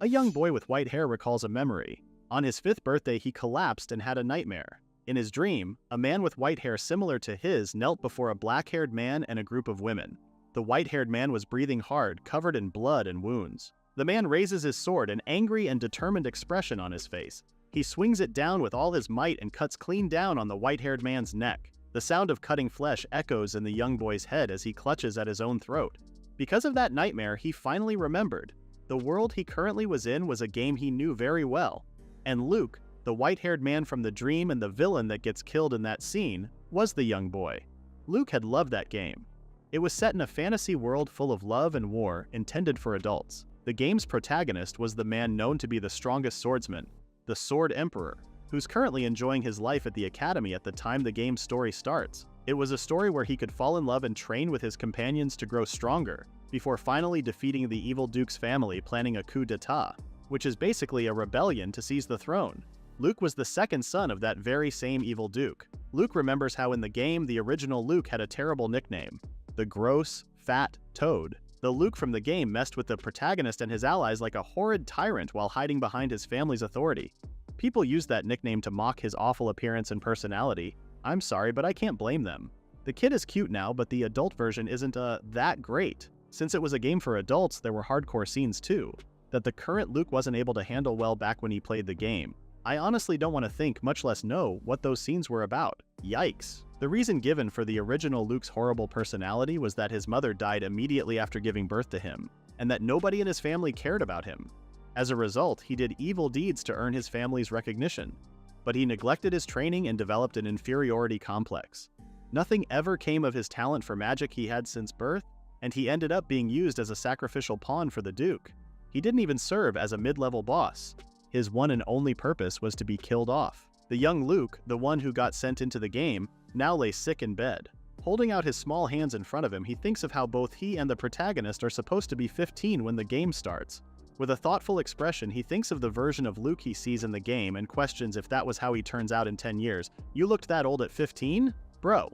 A young boy with white hair recalls a memory. On his 5th birthday, he collapsed and had a nightmare. In his dream, a man with white hair similar to his knelt before a black-haired man and a group of women. The white-haired man was breathing hard, covered in blood and wounds. The man raises his sword, an angry and determined expression on his face. He swings it down with all his might and cuts clean down on the white-haired man's neck. The sound of cutting flesh echoes in the young boy's head as he clutches at his own throat. Because of that nightmare, he finally remembered. The world he currently was in was a game he knew very well. And Luke, the white-haired man from the dream and the villain that gets killed in that scene, was the young boy. Luke had loved that game. It was set in a fantasy world full of love and war, intended for adults. The game's protagonist was the man known to be the strongest swordsman, the Sword Emperor, who's currently enjoying his life at the academy at the time the game's story starts. It was a story where he could fall in love and train with his companions to grow stronger, before finally defeating the evil Duke's family planning a coup d'etat, which is basically a rebellion to seize the throne. Luke was the second son of that very same evil Duke. Luke remembers how in the game, the original Luke had a terrible nickname, the gross, fat toad. The Luke from the game messed with the protagonist and his allies like a horrid tyrant while hiding behind his family's authority. People used that nickname to mock his awful appearance and personality. I'm sorry, but I can't blame them. The kid is cute now, but the adult version isn't that great. Since it was a game for adults, there were hardcore scenes too, that the current Luke wasn't able to handle well back when he played the game. I honestly don't want to think, much less know, what those scenes were about. Yikes. The reason given for the original Luke's horrible personality was that his mother died immediately after giving birth to him, and that nobody in his family cared about him. As a result, he did evil deeds to earn his family's recognition. But he neglected his training and developed an inferiority complex. Nothing ever came of his talent for magic he had since birth, and he ended up being used as a sacrificial pawn for the Duke. He didn't even serve as a mid-level boss. His one and only purpose was to be killed off. The young Luke, the one who got sent into the game, now lay sick in bed. Holding out his small hands in front of him, he thinks of how both he and the protagonist are supposed to be 15 when the game starts. With a thoughtful expression, he thinks of the version of Luke he sees in the game and questions if that was how he turns out in 10 years. You looked that old at 15? Bro.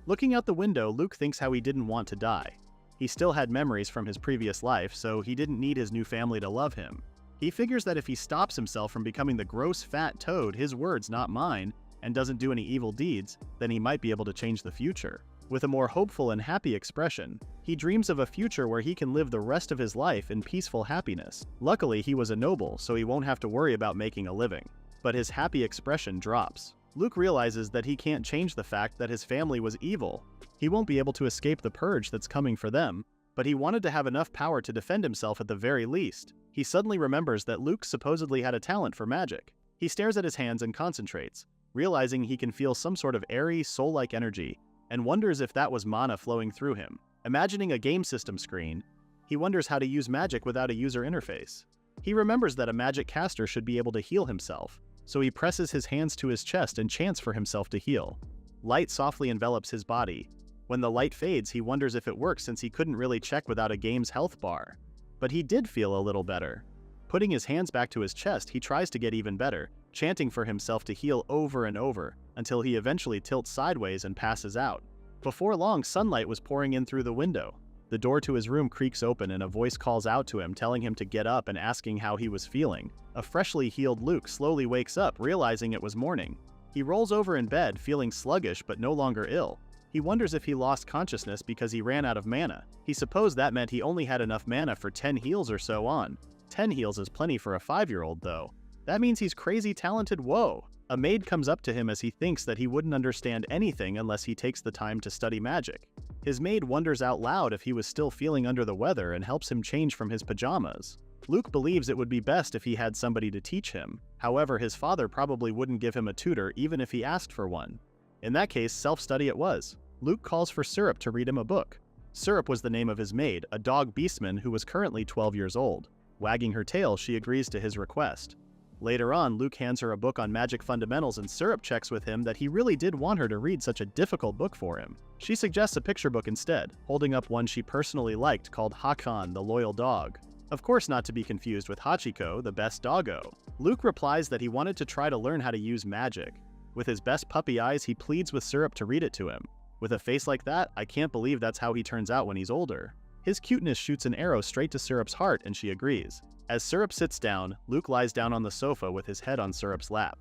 Looking out the window, Luke thinks how he didn't want to die. He still had memories from his previous life, so he didn't need his new family to love him. He figures that if he stops himself from becoming the gross fat toad, his words not mine, and doesn't do any evil deeds, then he might be able to change the future. With a more hopeful and happy expression, he dreams of a future where he can live the rest of his life in peaceful happiness. Luckily, he was a noble, so he won't have to worry about making a living. But his happy expression drops. Luke realizes that he can't change the fact that his family was evil. He won't be able to escape the purge that's coming for them, but he wanted to have enough power to defend himself at the very least. He suddenly remembers that Luke supposedly had a talent for magic. He stares at his hands and concentrates, realizing he can feel some sort of airy, soul-like energy, and wonders if that was mana flowing through him. Imagining a game system screen, he wonders how to use magic without a user interface. He remembers that a magic caster should be able to heal himself, so he presses his hands to his chest and chants for himself to heal. Light softly envelops his body. When the light fades, he wonders if it works since he couldn't really check without a game's health bar. But he did feel a little better. Putting his hands back to his chest, he tries to get even better, chanting for himself to heal over and over, until he eventually tilts sideways and passes out. Before long, sunlight was pouring in through the window. The door to his room creaks open and a voice calls out to him, telling him to get up and asking how he was feeling. A freshly healed Luke slowly wakes up, realizing it was morning. He rolls over in bed, feeling sluggish but no longer ill. He wonders if he lost consciousness because he ran out of mana. He supposed that meant he only had enough mana for 10 heals or so on. 10 heals is plenty for a 5-year-old though. That means he's crazy talented, whoa! A maid comes up to him as he thinks that he wouldn't understand anything unless he takes the time to study magic. His maid wonders out loud if he was still feeling under the weather and helps him change from his pajamas. Luke believes it would be best if he had somebody to teach him. However, his father probably wouldn't give him a tutor even if he asked for one. In that case, self-study it was. Luke calls for Syrup to read him a book. Syrup was the name of his maid, a dog beastman who was currently 12 years old. Wagging her tail, she agrees to his request. Later on, Luke hands her a book on magic fundamentals and Syrup checks with him that he really did want her to read such a difficult book for him. She suggests a picture book instead, holding up one she personally liked called Hakan, the Loyal Dog. Of course not to be confused with Hachiko, the best doggo. Luke replies that he wanted to try to learn how to use magic. With his best puppy eyes, he pleads with Syrup to read it to him. With a face like that, I can't believe that's how he turns out when he's older. His cuteness shoots an arrow straight to Syrup's heart and she agrees. As Syrup sits down, Luke lies down on the sofa with his head on Syrup's lap.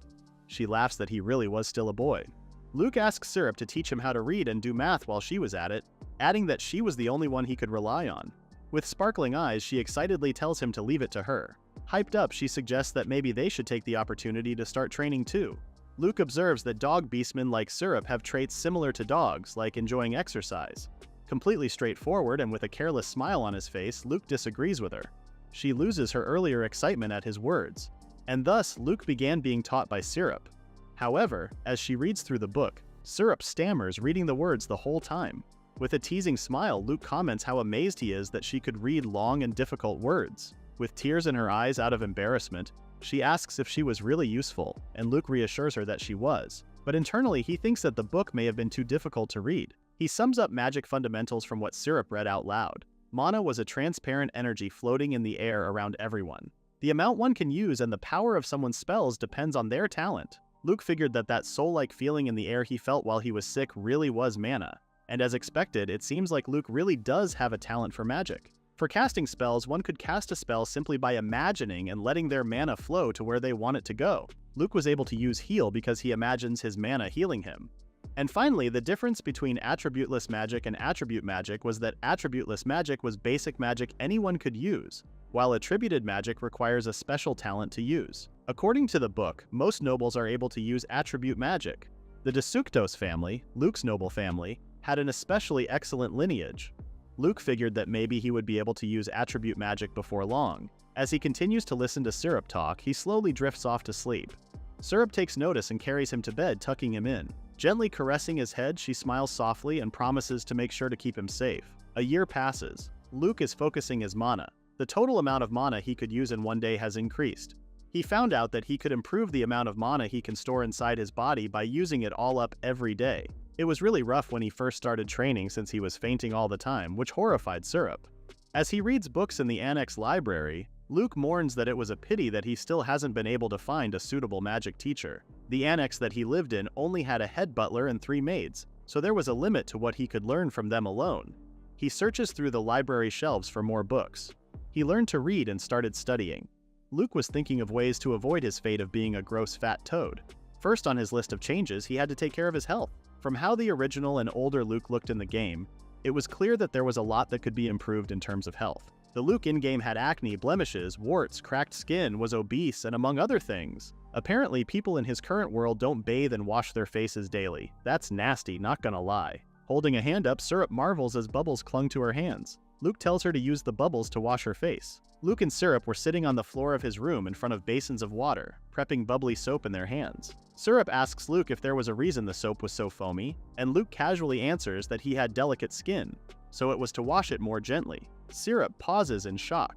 She laughs that he really was still a boy. Luke asks Syrup to teach him how to read and do math while she was at it, adding that she was the only one he could rely on. With sparkling eyes, she excitedly tells him to leave it to her. Hyped up, she suggests that maybe they should take the opportunity to start training too. Luke observes that dog beastmen like Syrup have traits similar to dogs, like enjoying exercise. Completely straightforward and with a careless smile on his face, Luke disagrees with her. She loses her earlier excitement at his words, and thus Luke began being taught by Syrup. However, as she reads through the book, Syrup stammers, reading the words the whole time. With a teasing smile, Luke comments how amazed he is that she could read long and difficult words. With tears in her eyes out of embarrassment, she asks if she was really useful, and Luke reassures her that she was. But internally, he thinks that the book may have been too difficult to read. He sums up magic fundamentals from what Syrup read out loud. Mana was a transparent energy floating in the air around everyone. The amount one can use and the power of someone's spells depends on their talent. Luke figured that soul-like feeling in the air he felt while he was sick really was mana. And as expected, it seems like Luke really does have a talent for magic. For casting spells, one could cast a spell simply by imagining and letting their mana flow to where they want it to go. Luke was able to use heal because he imagines his mana healing him. And finally, the difference between attributeless magic and attribute magic was that attributeless magic was basic magic anyone could use, while attributed magic requires a special talent to use. According to the book, most nobles are able to use attribute magic. The Desuktos family, Luke's noble family, had an especially excellent lineage. Luke figured that maybe he would be able to use attribute magic before long. As he continues to listen to Syrup talk, he slowly drifts off to sleep. Syrup takes notice and carries him to bed, tucking him in. Gently caressing his head, she smiles softly and promises to make sure to keep him safe. A year passes. Luke is focusing his mana. The total amount of mana he could use in one day has increased. He found out that he could improve the amount of mana he can store inside his body by using it all up every day. It was really rough when he first started training since he was fainting all the time, which horrified Syrup. As he reads books in the annex library, Luke mourns that it was a pity that he still hasn't been able to find a suitable magic teacher. The annex that he lived in only had a head butler and 3 maids, so there was a limit to what he could learn from them alone. He searches through the library shelves for more books. He learned to read and started studying. Luke was thinking of ways to avoid his fate of being a gross fat toad. First on his list of changes, he had to take care of his health. From how the original and older Luke looked in the game, it was clear that there was a lot that could be improved in terms of health. The Luke in-game had acne, blemishes, warts, cracked skin, was obese, and among other things. Apparently, people in his current world don't bathe and wash their faces daily. That's nasty, not gonna lie. Holding a hand up, Syrup marvels as bubbles clung to her hands. Luke tells her to use the bubbles to wash her face. Luke and Syrup were sitting on the floor of his room in front of basins of water, prepping bubbly soap in their hands. Syrup asks Luke if there was a reason the soap was so foamy, and Luke casually answers that he had delicate skin, so it was to wash it more gently. Syrup pauses in shock.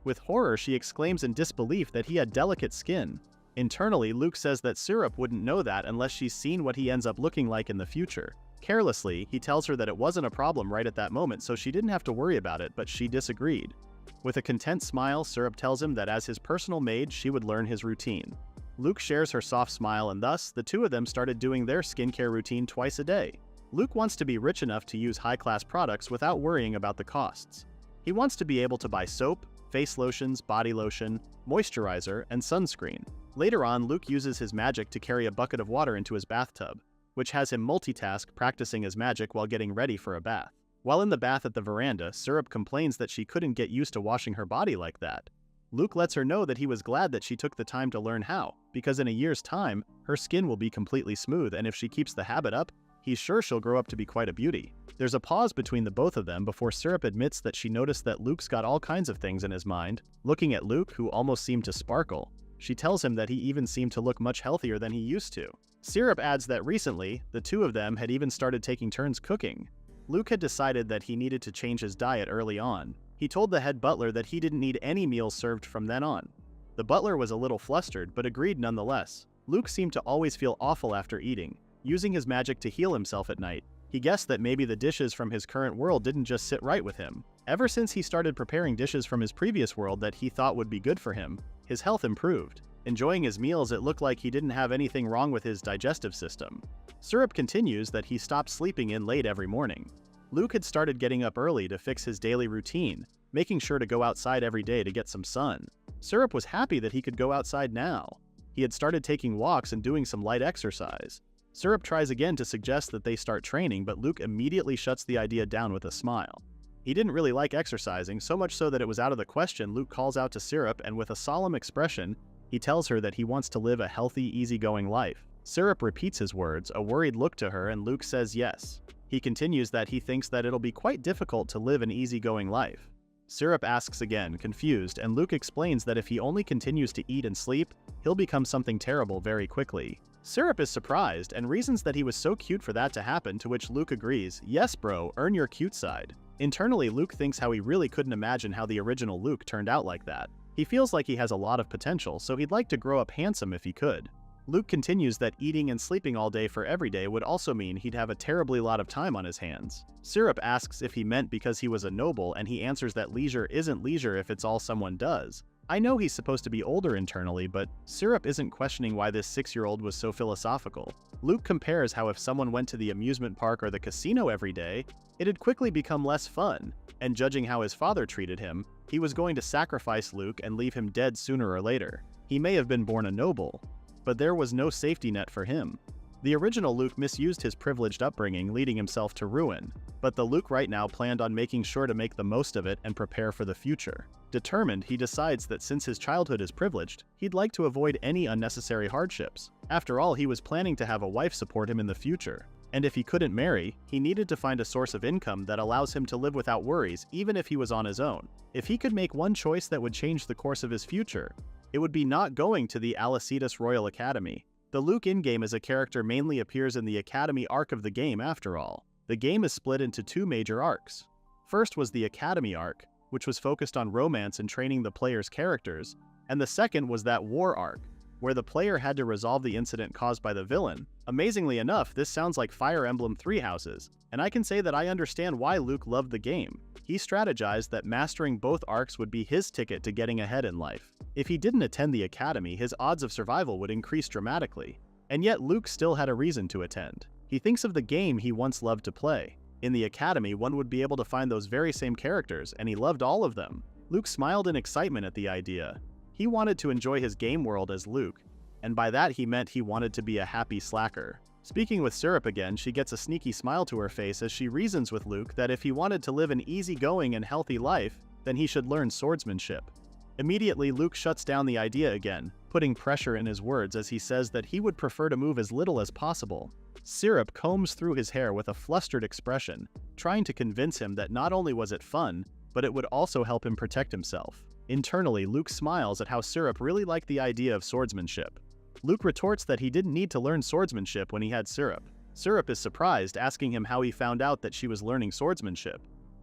With horror, she exclaims in disbelief that he had delicate skin. Internally, Luke says that Syrup wouldn't know that unless she's seen what he ends up looking like in the future. Carelessly, he tells her that it wasn't a problem right at that moment, so she didn't have to worry about it, but she disagreed. With a content smile, Syrup tells him that as his personal maid, she would learn his routine. Luke shares her soft smile, and thus, the two of them started doing their skincare routine twice a day. Luke wants to be rich enough to use high-class products without worrying about the costs. He wants to be able to buy soap, face lotions, body lotion, moisturizer, and sunscreen. Later on, Luke uses his magic to carry a bucket of water into his bathtub, which has him multitask practicing his magic while getting ready for a bath. While in the bath at the veranda, Syrup complains that she couldn't get used to washing her body like that. Luke lets her know that he was glad that she took the time to learn how, because in a year's time, her skin will be completely smooth, and if she keeps the habit up, he's sure she'll grow up to be quite a beauty. There's a pause between the both of them before Syrup admits that she noticed that Luke's got all kinds of things in his mind. Looking at Luke, who almost seemed to sparkle, she tells him that he even seemed to look much healthier than he used to. Syrup adds that recently, the two of them had even started taking turns cooking. Luke had decided that he needed to change his diet early on. He told the head butler that he didn't need any meals served from then on. The butler was a little flustered, but agreed nonetheless. Luke seemed to always feel awful after eating, using his magic to heal himself at night. He guessed that maybe the dishes from his current world didn't just sit right with him. Ever since he started preparing dishes from his previous world that he thought would be good for him, his health improved. Enjoying his meals, it looked like he didn't have anything wrong with his digestive system. Syrup continues that he stopped sleeping in late every morning. Luke had started getting up early to fix his daily routine, making sure to go outside every day to get some sun. Syrup was happy that he could go outside now. He had started taking walks and doing some light exercise. Syrup tries again to suggest that they start training, but Luke immediately shuts the idea down with a smile. He didn't really like exercising, so much so that it was out of the question. Luke calls out to Syrup, and with a solemn expression, he tells her that he wants to live a healthy, easygoing life. Syrup repeats his words, a worried look to her, and Luke says yes. He continues that he thinks that it'll be quite difficult to live an easygoing life. Syrup asks again, confused, and Luke explains that if he only continues to eat and sleep, he'll become something terrible very quickly. Syrup is surprised and reasons that he was so cute for that to happen, to which Luke agrees, yes bro, earn your cute side. Internally, Luke thinks how he really couldn't imagine how the original Luke turned out like that. He feels like he has a lot of potential, so he'd like to grow up handsome if he could. Luke continues that eating and sleeping all day for every day would also mean he'd have a terribly lot of time on his hands. Syrup asks if he meant because he was a noble, and he answers that leisure isn't leisure if it's all someone does. I know he's supposed to be older internally, but Syrup isn't questioning why this 6-year-old was so philosophical. Luke compares how if someone went to the amusement park or the casino every day, it'd quickly become less fun, and judging how his father treated him, he was going to sacrifice Luke and leave him dead sooner or later. He may have been born a noble, but there was no safety net for him. The original Luke misused his privileged upbringing, leading himself to ruin, but the Luke right now planned on making sure to make the most of it and prepare for the future. Determined, he decides that since his childhood is privileged, he'd like to avoid any unnecessary hardships. After all, he was planning to have a wife support him in the future, and if he couldn't marry, he needed to find a source of income that allows him to live without worries even if he was on his own. If he could make one choice that would change the course of his future, it would be not going to the Alcides Royal Academy. The Luke in-game as a character mainly appears in the Academy arc of the game after all. The game is split into two major arcs. First was the Academy arc, which was focused on romance and training the player's characters, and the second was that War arc, where the player had to resolve the incident caused by the villain. Amazingly enough, this sounds like Fire Emblem Three Houses, and I can say that I understand why Luke loved the game. He strategized that mastering both arcs would be his ticket to getting ahead in life. If he didn't attend the academy, his odds of survival would increase dramatically. And yet Luke still had a reason to attend. He thinks of the game he once loved to play. In the academy, one would be able to find those very same characters, and he loved all of them. Luke smiled in excitement at the idea. He wanted to enjoy his game world as Luke, and by that he meant he wanted to be a happy slacker. Speaking with Syrup again, she gets a sneaky smile to her face as she reasons with Luke that if he wanted to live an easygoing and healthy life, then he should learn swordsmanship. Immediately, Luke shuts down the idea again, putting pressure in his words as he says that he would prefer to move as little as possible. Syrup combs through his hair with a flustered expression, trying to convince him that not only was it fun, but it would also help him protect himself. Internally, Luke smiles at how Syrup really liked the idea of swordsmanship. Luke retorts that he didn't need to learn swordsmanship when he had Syrup. Syrup is surprised, asking him how he found out that she was learning swordsmanship.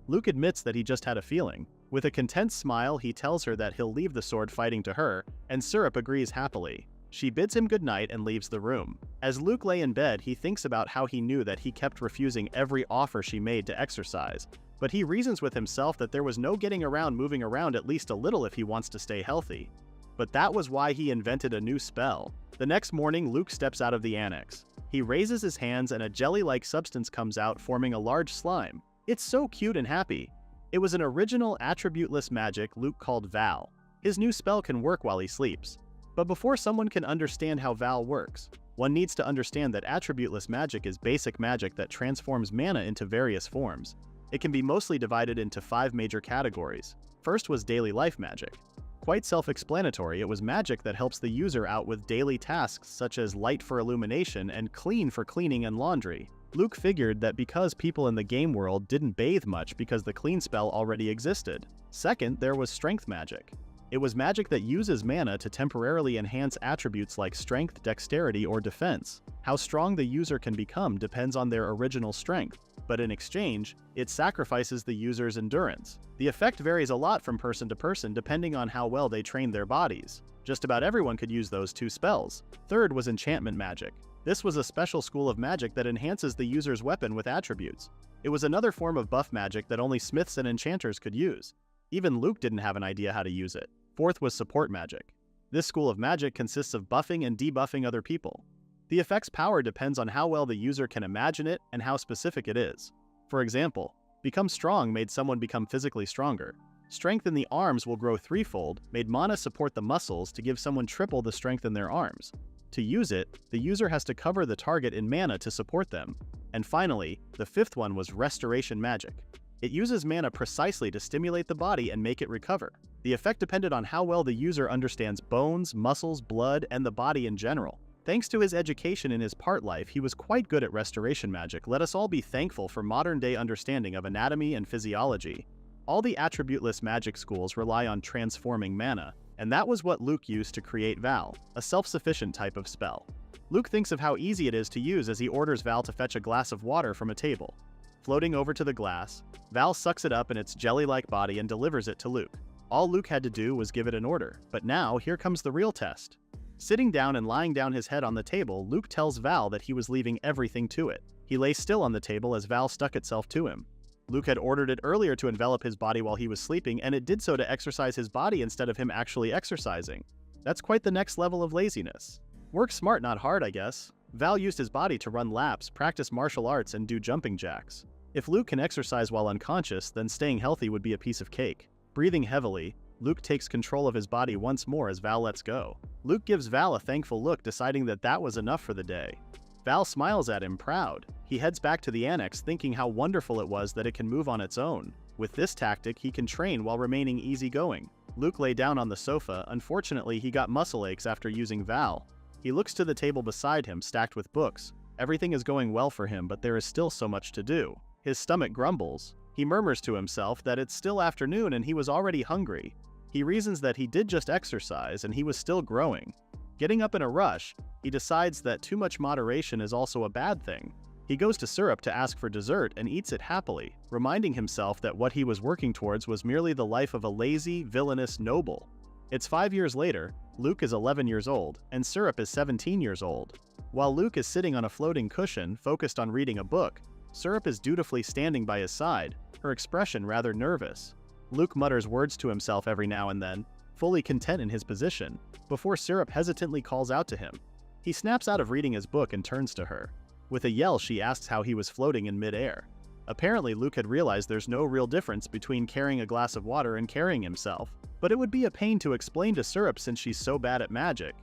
Luke admits that he just had a feeling. With a content smile, he tells her that he'll leave the sword fighting to her, and Syrup agrees happily. She bids him goodnight and leaves the room. As Luke lay in bed, he thinks about how he knew that he kept refusing every offer she made to exercise, but he reasons with himself that there was no getting around moving around at least a little if he wants to stay healthy. But that was why he invented a new spell. The next morning, Luke steps out of the annex. He raises his hands and a jelly-like substance comes out, forming a large slime. It's so cute and happy. It was an original attributeless magic Luke called Val. His new spell can work while he sleeps. But before someone can understand how Val works, one needs to understand that attributeless magic is basic magic that transforms mana into various forms. It can be mostly divided into 5 major categories. First was daily life magic. Quite self-explanatory, it was magic that helps the user out with daily tasks such as light for illumination and clean for cleaning and laundry. Luke figured that because people in the game world didn't bathe much because the clean spell already existed. Second, there was strength magic. It was magic that uses mana to temporarily enhance attributes like strength, dexterity, or defense. How strong the user can become depends on their original strength, but in exchange, it sacrifices the user's endurance. The effect varies a lot from person to person depending on how well they trained their bodies. Just about everyone could use those 2 spells. Third was enchantment magic. This was a special school of magic that enhances the user's weapon with attributes. It was another form of buff magic that only smiths and enchanters could use. Even Luke didn't have an idea how to use it. Fourth was support magic. This school of magic consists of buffing and debuffing other people. The effect's power depends on how well the user can imagine it and how specific it is. For example, become strong made someone become physically stronger. Strength in the arms will grow threefold, made mana support the muscles to give someone triple the strength in their arms. To use it, the user has to cover the target in mana to support them. And finally, the fifth one was Restoration Magic. It uses mana precisely to stimulate the body and make it recover. The effect depended on how well the user understands bones, muscles, blood, and the body in general. Thanks to his education in his part life, he was quite good at restoration magic. Let us all be thankful for modern-day understanding of anatomy and physiology. All the attributeless magic schools rely on transforming mana, and that was what Luke used to create Val, a self-sufficient type of spell. Luke thinks of how easy it is to use as he orders Val to fetch a glass of water from a table. Floating over to the glass, Val sucks it up in its jelly-like body and delivers it to Luke. All Luke had to do was give it an order, but now here comes the real test. Sitting down and lying down his head on the table, Luke tells Val that he was leaving everything to it. He lay still on the table as Val stuck itself to him. Luke had ordered it earlier to envelop his body while he was sleeping, and it did so to exercise his body instead of him actually exercising. That's quite the next level of laziness. Work smart, not hard, I guess. Val used his body to run laps, practice martial arts, and do jumping jacks. If Luke can exercise while unconscious, then staying healthy would be a piece of cake. Breathing heavily, Luke takes control of his body once more as Val lets go. Luke gives Val a thankful look, deciding that that was enough for the day. Val smiles at him, proud. He heads back to the annex, thinking how wonderful it was that it can move on its own. With this tactic, he can train while remaining easygoing. Luke lay down on the sofa. Unfortunately, he got muscle aches after using Val. He looks to the table beside him, stacked with books. Everything is going well for him, but there is still so much to do. His stomach grumbles. He murmurs to himself that it's still afternoon and he was already hungry. He reasons that he did just exercise and he was still growing. Getting up in a rush, he decides that too much moderation is also a bad thing. He goes to Syrup to ask for dessert and eats it happily, reminding himself that what he was working towards was merely the life of a lazy, villainous noble. It's 5 years later, Luke is 11 years old, and Syrup is 17 years old. While Luke is sitting on a floating cushion, focused on reading a book, Syrup is dutifully standing by his side, her expression rather nervous. Luke mutters words to himself every now and then, fully content in his position, before Syrup hesitantly calls out to him. He snaps out of reading his book and turns to her. With a yell, she asks how he was floating in mid-air. Apparently, Luke had realized there's no real difference between carrying a glass of water and carrying himself, but it would be a pain to explain to Syrup since she's so bad at magic.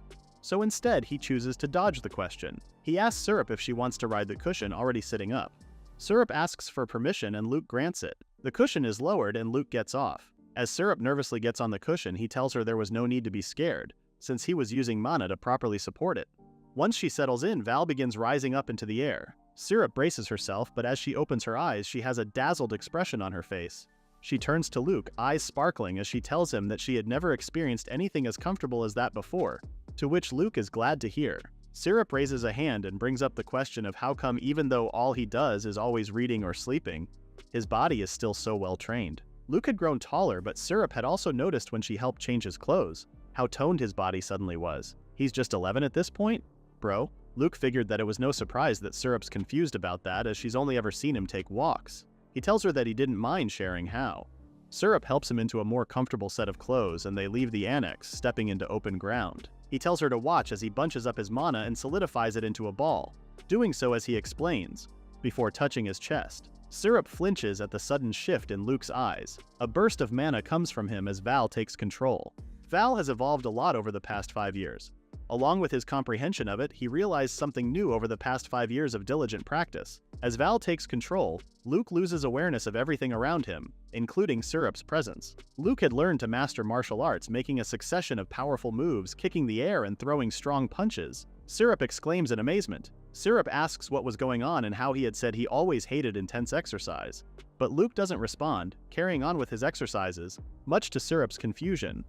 So instead, he chooses to dodge the question. He asks Syrup if she wants to ride the cushion already sitting up. Syrup asks for permission and Luke grants it. The cushion is lowered and Luke gets off. As Syrup nervously gets on the cushion, he tells her there was no need to be scared, since he was using mana to properly support it. Once she settles in, Val begins rising up into the air. Syrup braces herself, but as she opens her eyes, she has a dazzled expression on her face. She turns to Luke, eyes sparkling as she tells him that she had never experienced anything as comfortable as that before, to which Luke is glad to hear. Syrup raises a hand and brings up the question of how come even though all he does is always reading or sleeping, his body is still so well trained. Luke had grown taller, but Syrup had also noticed when she helped change his clothes, how toned his body suddenly was. He's just 11 at this point? Bro? Luke figured that it was no surprise that Syrup's confused about that, as she's only ever seen him take walks. He tells her that he didn't mind sharing how. Syrup helps him into a more comfortable set of clothes and they leave the annex, stepping into open ground. He tells her to watch as he bunches up his mana and solidifies it into a ball, doing so as he explains, before touching his chest. Syrup flinches at the sudden shift in Luke's eyes. A burst of mana comes from him as Val takes control. Val has evolved a lot over the past 5 years. Along with his comprehension of it, he realized something new over the past 5 years of diligent practice. As Val takes control, Luke loses awareness of everything around him, including Syrup's presence. Luke had learned to master martial arts, making a succession of powerful moves, kicking the air and throwing strong punches. Syrup exclaims in amazement. Syrup asks what was going on and how he had said he always hated intense exercise. But Luke doesn't respond, carrying on with his exercises, much to Syrup's confusion.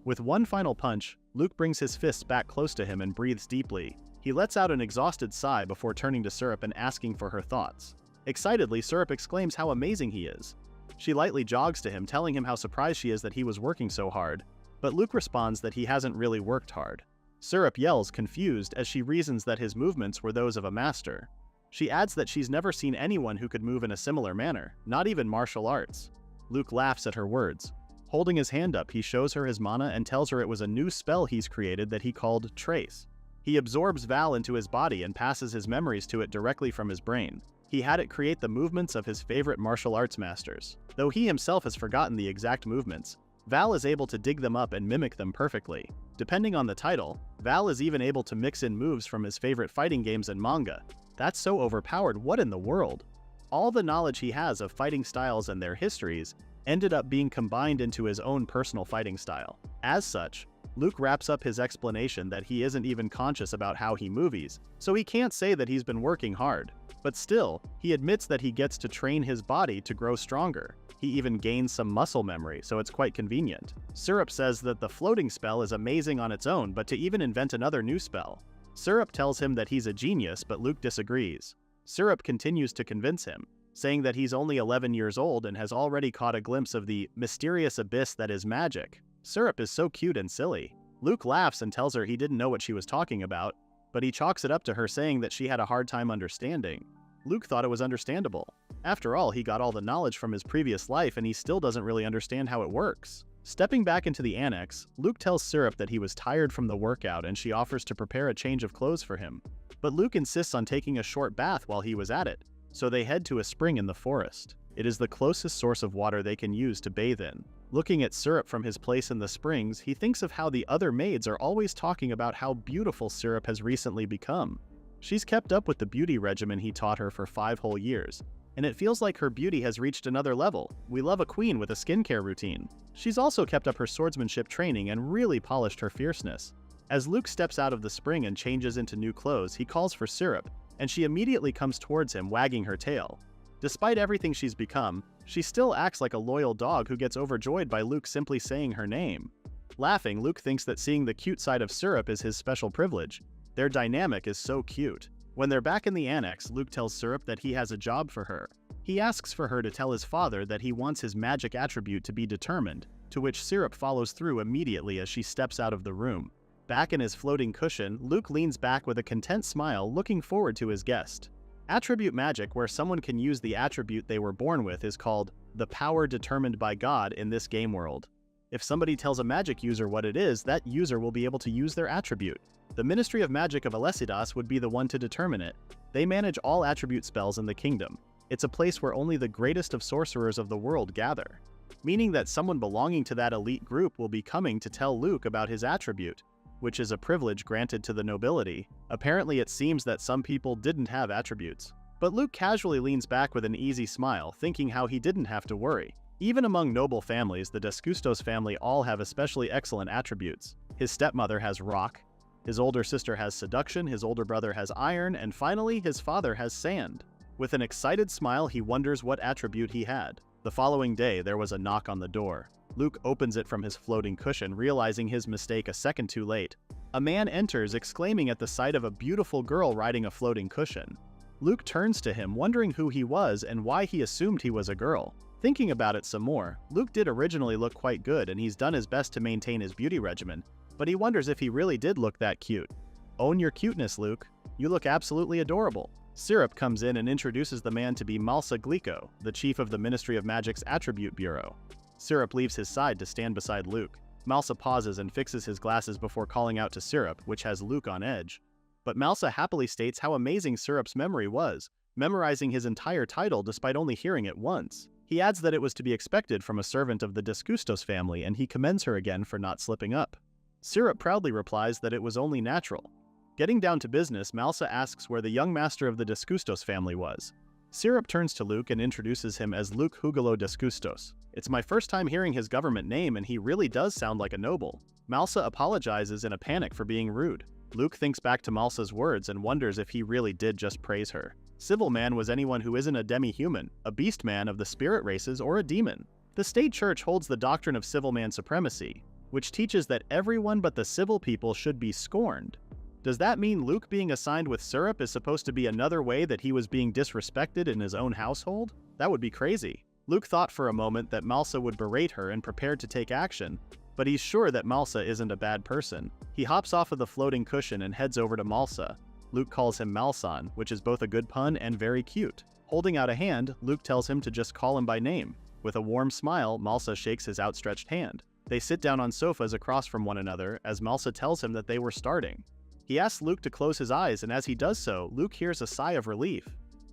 With one final punch, Luke brings his fists back close to him and breathes deeply. He lets out an exhausted sigh before turning to Syrup and asking for her thoughts. Excitedly, Syrup exclaims how amazing he is. She lightly jogs to him, telling him how surprised she is that he was working so hard, but Luke responds that he hasn't really worked hard. Syrup yells, confused, as she reasons that his movements were those of a master. She adds that she's never seen anyone who could move in a similar manner, not even martial arts. Luke laughs at her words. Holding his hand up, he shows her his mana and tells her it was a new spell he's created that he called Trace. He absorbs Val into his body and passes his memories to it directly from his brain. He had it create the movements of his favorite martial arts masters. Though he himself has forgotten the exact movements, Val is able to dig them up and mimic them perfectly. Depending on the title, Val is even able to mix in moves from his favorite fighting games and manga. That's so overpowered, what in the world? All the knowledge he has of fighting styles and their histories ended up being combined into his own personal fighting style. As such, Luke wraps up his explanation that he isn't even conscious about how he movies, so he can't say that he's been working hard. But still, he admits that he gets to train his body to grow stronger. He even gains some muscle memory, so it's quite convenient. Syrup says that the floating spell is amazing on its own, but to even invent another new spell. Syrup tells him that he's a genius, but Luke disagrees. Syrup continues to convince him, saying that he's only 11 years old and has already caught a glimpse of the mysterious abyss that is magic. Syrup is so cute and silly. Luke laughs and tells her he didn't know what she was talking about, but he chalks it up to her saying that she had a hard time understanding. Luke thought it was understandable. After all, he got all the knowledge from his previous life and he still doesn't really understand how it works. Stepping back into the annex, Luke tells Syrup that he was tired from the workout and she offers to prepare a change of clothes for him. But Luke insists on taking a short bath while he was at it, so they head to a spring in the forest. It is the closest source of water they can use to bathe in. Looking at Syrup from his place in the springs, he thinks of how the other maids are always talking about how beautiful Syrup has recently become. She's kept up with the beauty regimen he taught her for 5 whole years, and it feels like her beauty has reached another level. We love a queen with a skincare routine. She's also kept up her swordsmanship training and really polished her fierceness. As Luke steps out of the spring and changes into new clothes, he calls for Syrup, and she immediately comes towards him, wagging her tail. Despite everything she's become, she still acts like a loyal dog who gets overjoyed by Luke simply saying her name. Laughing, Luke thinks that seeing the cute side of Syrup is his special privilege. Their dynamic is so cute. When they're back in the annex, Luke tells Syrup that he has a job for her. He asks for her to tell his father that he wants his magic attribute to be determined, to which Syrup follows through immediately as she steps out of the room. Back in his floating cushion, Luke leans back with a content smile, looking forward to his guest. Attribute magic, where someone can use the attribute they were born with, is called the power determined by God in this game world. If somebody tells a magic user what it is, that user will be able to use their attribute. The Ministry of Magic of Alessidas would be the one to determine it. They manage all attribute spells in the kingdom. It's a place where only the greatest of sorcerers of the world gather, meaning that someone belonging to that elite group will be coming to tell Luke about his attribute, which is a privilege granted to the nobility. Apparently it seems that some people didn't have attributes. But Luke casually leans back with an easy smile, thinking how he didn't have to worry. Even among noble families, the Descustos family all have especially excellent attributes. His stepmother has rock, his older sister has seduction, his older brother has iron, and finally his father has sand. With an excited smile, he wonders what attribute he had. The following day, there was a knock on the door. Luke opens it from his floating cushion, realizing his mistake a second too late. A man enters, exclaiming at the sight of a beautiful girl riding a floating cushion. Luke turns to him, wondering who he was and why he assumed he was a girl. Thinking about it some more, Luke did originally look quite good and he's done his best to maintain his beauty regimen, but he wonders if he really did look that cute. Own your cuteness, Luke. You look absolutely adorable. Syrup comes in and introduces the man to be Malsa Glico, the chief of the Ministry of Magic's Attribute Bureau. Syrup leaves his side to stand beside Luke. Malsa pauses and fixes his glasses before calling out to Syrup, which has Luke on edge. But Malsa happily states how amazing Syrup's memory was, memorizing his entire title despite only hearing it once. He adds that it was to be expected from a servant of the Descustos family, and he commends her again for not slipping up. Syrup proudly replies that it was only natural. Getting down to business, Malsa asks where the young master of the Descustos family was. Syrup turns to Luke and introduces him as Luke Hugelo Descustos. It's my first time hearing his government name and he really does sound like a noble. Malsa apologizes in a panic for being rude. Luke thinks back to Malsa's words and wonders if he really did just praise her. Civil man was anyone who isn't a demi-human, a beast man of the spirit races, or a demon. The state church holds the doctrine of civil man supremacy, which teaches that everyone but the civil people should be scorned. Does that mean Luke being assigned with Syrup is supposed to be another way that he was being disrespected in his own household? That would be crazy. Luke thought for a moment that Malsa would berate her and prepared to take action, but he's sure that Malsa isn't a bad person. He hops off of the floating cushion and heads over to Malsa. Luke calls him Malsan, which is both a good pun and very cute. Holding out a hand, Luke tells him to just call him by name. With a warm smile, Malsa shakes his outstretched hand. They sit down on sofas across from one another as Malsa tells him that they were starting. He asks Luke to close his eyes, and as he does so, Luke hears a sigh of relief.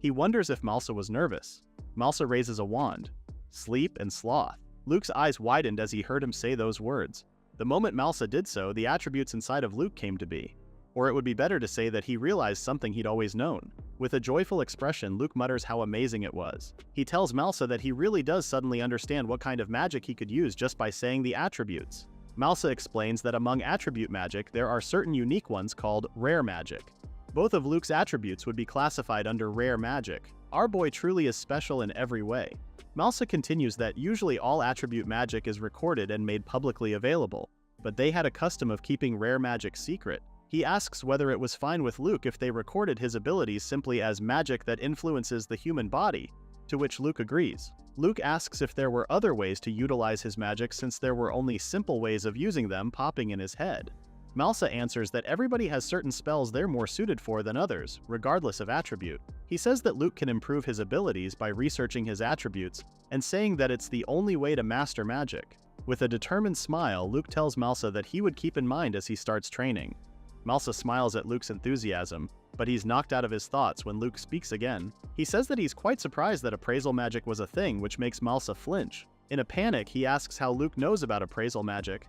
He wonders if Malsa was nervous. Malsa raises a wand. Sleep and sloth. Luke's eyes widened as he heard him say those words. The moment Malsa did so, the attributes inside of Luke came to be. Or it would be better to say that he realized something he'd always known. With a joyful expression, Luke mutters how amazing it was. He tells Malsa that he really does suddenly understand what kind of magic he could use just by saying the attributes. Malsa explains that among attribute magic, there are certain unique ones called rare magic. Both of Luke's attributes would be classified under rare magic. Our boy truly is special in every way. Malsa continues that usually all attribute magic is recorded and made publicly available, but they had a custom of keeping rare magic secret. He asks whether it was fine with Luke if they recorded his abilities simply as magic that influences the human body, to which Luke agrees. Luke asks if there were other ways to utilize his magic since there were only simple ways of using them popping in his head. Malsa answers that everybody has certain spells they're more suited for than others, regardless of attribute. He says that Luke can improve his abilities by researching his attributes and saying that it's the only way to master magic. With a determined smile, Luke tells Malsa that he would keep in mind as he starts training. Malsa smiles at Luke's enthusiasm, but he's knocked out of his thoughts when Luke speaks again. He says that he's quite surprised that appraisal magic was a thing, which makes Malsa flinch. In a panic, he asks how Luke knows about appraisal magic.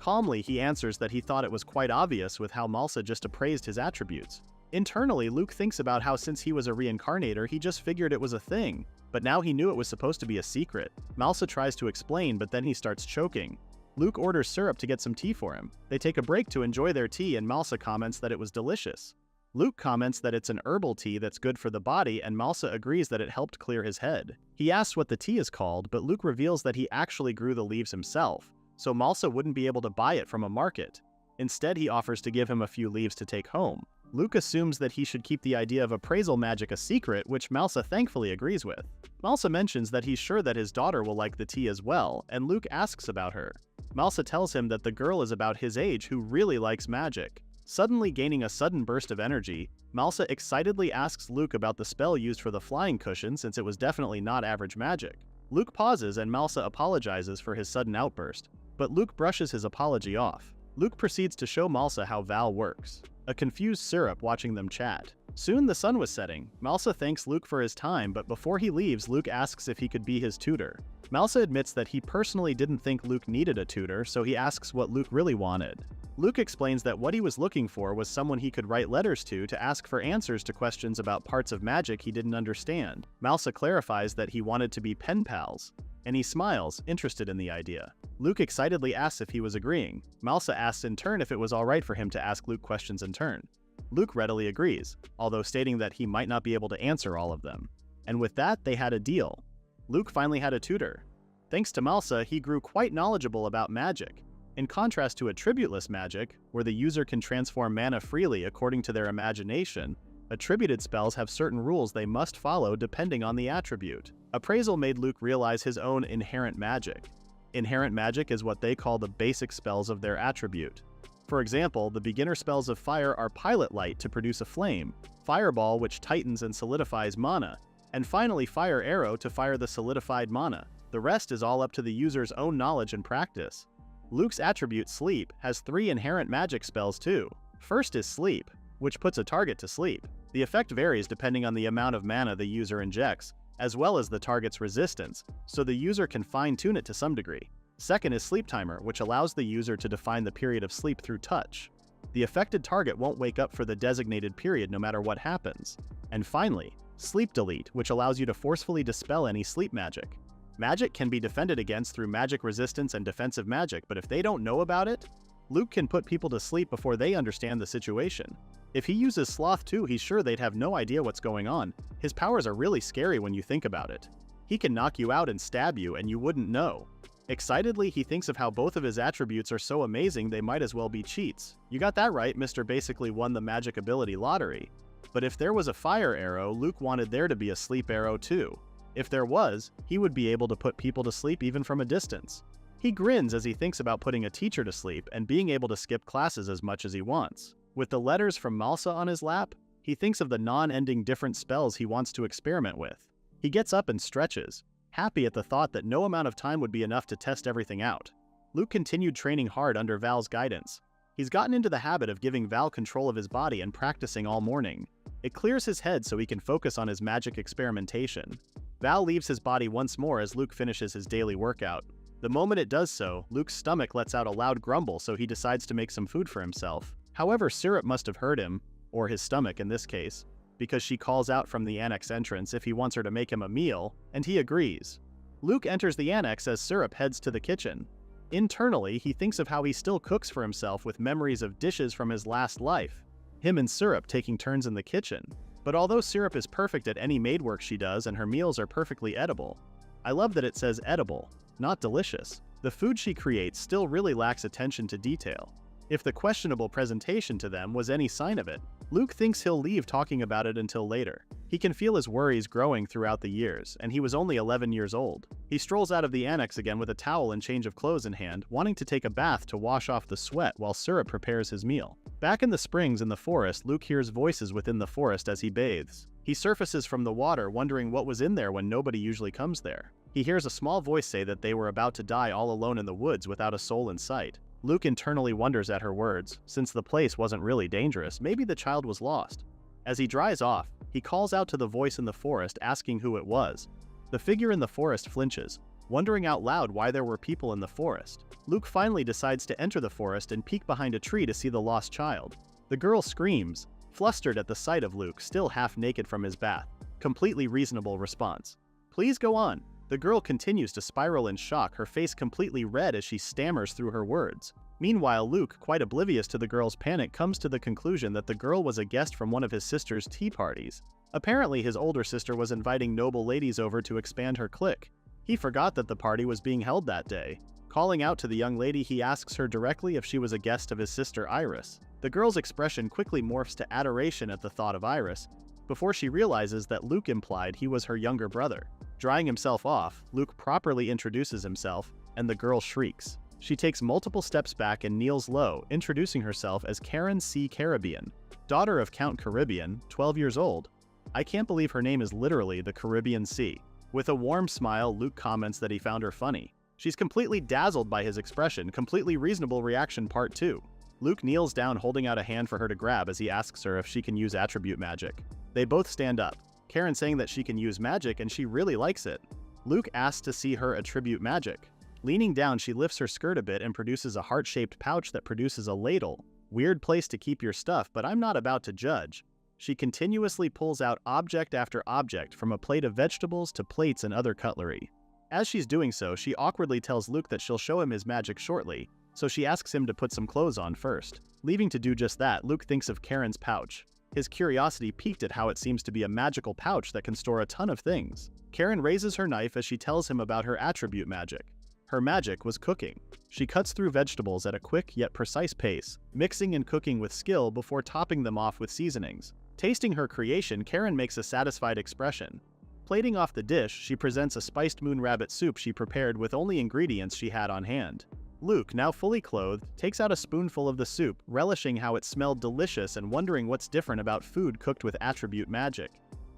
Calmly, he answers that he thought it was quite obvious with how Malsa just appraised his attributes. Internally, Luke thinks about how since he was a reincarnator, he just figured it was a thing, but now he knew it was supposed to be a secret. Malsa tries to explain, but then he starts choking. Luke orders syrup to get some tea for him. They take a break to enjoy their tea and Malsa comments that it was delicious. Luke comments that it's an herbal tea that's good for the body and Malsa agrees that it helped clear his head. He asks what the tea is called, but Luke reveals that he actually grew the leaves himself, so Malsa wouldn't be able to buy it from a market. Instead, he offers to give him a few leaves to take home. Luke assumes that he should keep the idea of appraisal magic a secret, which Malsa thankfully agrees with. Malsa mentions that he's sure that his daughter will like the tea as well, and Luke asks about her. Malsa tells him that the girl is about his age who really likes magic. Suddenly gaining a sudden burst of energy, Malsa excitedly asks Luke about the spell used for the flying cushion since it was definitely not average magic. Luke pauses and Malsa apologizes for his sudden outburst, but Luke brushes his apology off. Luke proceeds to show Malsa how Val works, a confused syrup watching them chat. Soon the sun was setting. Malsa thanks Luke for his time, but before he leaves, Luke asks if he could be his tutor. Malsa admits that he personally didn't think Luke needed a tutor, so he asks what Luke really wanted. Luke explains that what he was looking for was someone he could write letters to ask for answers to questions about parts of magic he didn't understand. Malsa clarifies that he wanted to be pen pals, and he smiles, interested in the idea. Luke excitedly asks if he was agreeing. Malsa asks in turn if it was alright for him to ask Luke questions in turn. Luke readily agrees, although stating that he might not be able to answer all of them. And with that, they had a deal. Luke finally had a tutor. Thanks to Malsa, he grew quite knowledgeable about magic. In contrast to attributeless magic, where the user can transform mana freely according to their imagination, attributed spells have certain rules they must follow depending on the attribute. Appraisal made Luke realize his own inherent magic. Inherent magic is what they call the basic spells of their attribute. For example, the beginner spells of fire are Pilot Light to produce a flame, Fireball which tightens and solidifies mana, and finally Fire Arrow to fire the solidified mana. The rest is all up to the user's own knowledge and practice. Luke's attribute Sleep has 3 inherent magic spells too. First is Sleep, which puts a target to sleep. The effect varies depending on the amount of mana the user injects, as well as the target's resistance, so the user can fine-tune it to some degree. Second is Sleep Timer, which allows the user to define the period of sleep through touch. The affected target won't wake up for the designated period no matter what happens. And finally, Sleep Delete, which allows you to forcefully dispel any sleep magic. Magic can be defended against through magic resistance and defensive magic, but if they don't know about it, Luke can put people to sleep before they understand the situation. If he uses Sloth too, he's sure they'd have no idea what's going on. His powers are really scary when you think about it. He can knock you out and stab you and you wouldn't know. Excitedly, he thinks of how both of his attributes are so amazing they might as well be cheats. You got that right, Mr. basically won the magic ability lottery. But if there was a fire arrow, Luke wanted there to be a sleep arrow too. If there was, he would be able to put people to sleep even from a distance. He grins as he thinks about putting a teacher to sleep and being able to skip classes as much as he wants. With the letters from Malsa on his lap, he thinks of the non-ending different spells he wants to experiment with. He gets up and stretches, happy at the thought that no amount of time would be enough to test everything out. Luke continued training hard under Val's guidance. He's gotten into the habit of giving Val control of his body and practicing all morning. It clears his head so he can focus on his magic experimentation. Val leaves his body once more as Luke finishes his daily workout. The moment it does so, Luke's stomach lets out a loud grumble, so he decides to make some food for himself. However, Syrup must have heard him, or his stomach in this case, because she calls out from the annex entrance if he wants her to make him a meal, and he agrees. Luke enters the annex as Syrup heads to the kitchen. Internally, he thinks of how he still cooks for himself with memories of dishes from his last life, him and Syrup taking turns in the kitchen. But although Syrup is perfect at any maid work she does and her meals are perfectly edible, I love that it says edible, not delicious. The food she creates still really lacks attention to detail, if the questionable presentation to them was any sign of it. Luke thinks he'll leave talking about it until later. He can feel his worries growing throughout the years, and he was only 11 years old. He strolls out of the annex again with a towel and change of clothes in hand, wanting to take a bath to wash off the sweat while Syrup prepares his meal. Back in the springs in the forest, Luke hears voices within the forest as he bathes. He surfaces from the water, wondering what was in there when nobody usually comes there. He hears a small voice say that they were about to die all alone in the woods without a soul in sight. Luke internally wonders at her words. Since the place wasn't really dangerous, maybe the child was lost. As he dries off, he calls out to the voice in the forest asking who it was. The figure in the forest flinches, wondering out loud why there were people in the forest. Luke finally decides to enter the forest and peek behind a tree to see the lost child. The girl screams, flustered at the sight of Luke still half naked from his bath. Completely reasonable response. Please go on. The girl continues to spiral in shock, her face completely red as she stammers through her words. Meanwhile, Luke, quite oblivious to the girl's panic, comes to the conclusion that the girl was a guest from one of his sister's tea parties. Apparently, his older sister was inviting noble ladies over to expand her clique. He forgot that the party was being held that day. Calling out to the young lady, he asks her directly if she was a guest of his sister Iris. The girl's expression quickly morphs to adoration at the thought of Iris, before she realizes that Luke implied he was her younger brother. Drying himself off, Luke properly introduces himself, and the girl shrieks. She takes multiple steps back and kneels low, introducing herself as Karen C. Caribbean, daughter of Count Caribbean, 12 years old. I can't believe her name is literally the Caribbean Sea. With a warm smile, Luke comments that he found her funny. She's completely dazzled by his expression. Completely reasonable reaction part 2. Luke kneels down holding out a hand for her to grab as he asks her if she can use attribute magic. They both stand up, Karen saying that she can use magic and she really likes it. Luke asks to see her attribute magic. Leaning down, she lifts her skirt a bit and produces a heart-shaped pouch that produces a ladle. Weird place to keep your stuff, but I'm not about to judge. She continuously pulls out object after object, from a plate of vegetables to plates and other cutlery. As she's doing so, she awkwardly tells Luke that she'll show him his magic shortly, so she asks him to put some clothes on first. Leaving to do just that, Luke thinks of Karen's pouch. His curiosity piqued at how it seems to be a magical pouch that can store a ton of things. Karen raises her knife as she tells him about her attribute magic. Her magic was cooking. She cuts through vegetables at a quick yet precise pace, mixing and cooking with skill before topping them off with seasonings. Tasting her creation, Karen makes a satisfied expression. Plating off the dish, she presents a spiced moon rabbit soup she prepared with only ingredients she had on hand. Luke, now fully clothed, takes out a spoonful of the soup, relishing how it smelled delicious and wondering what's different about food cooked with attribute magic.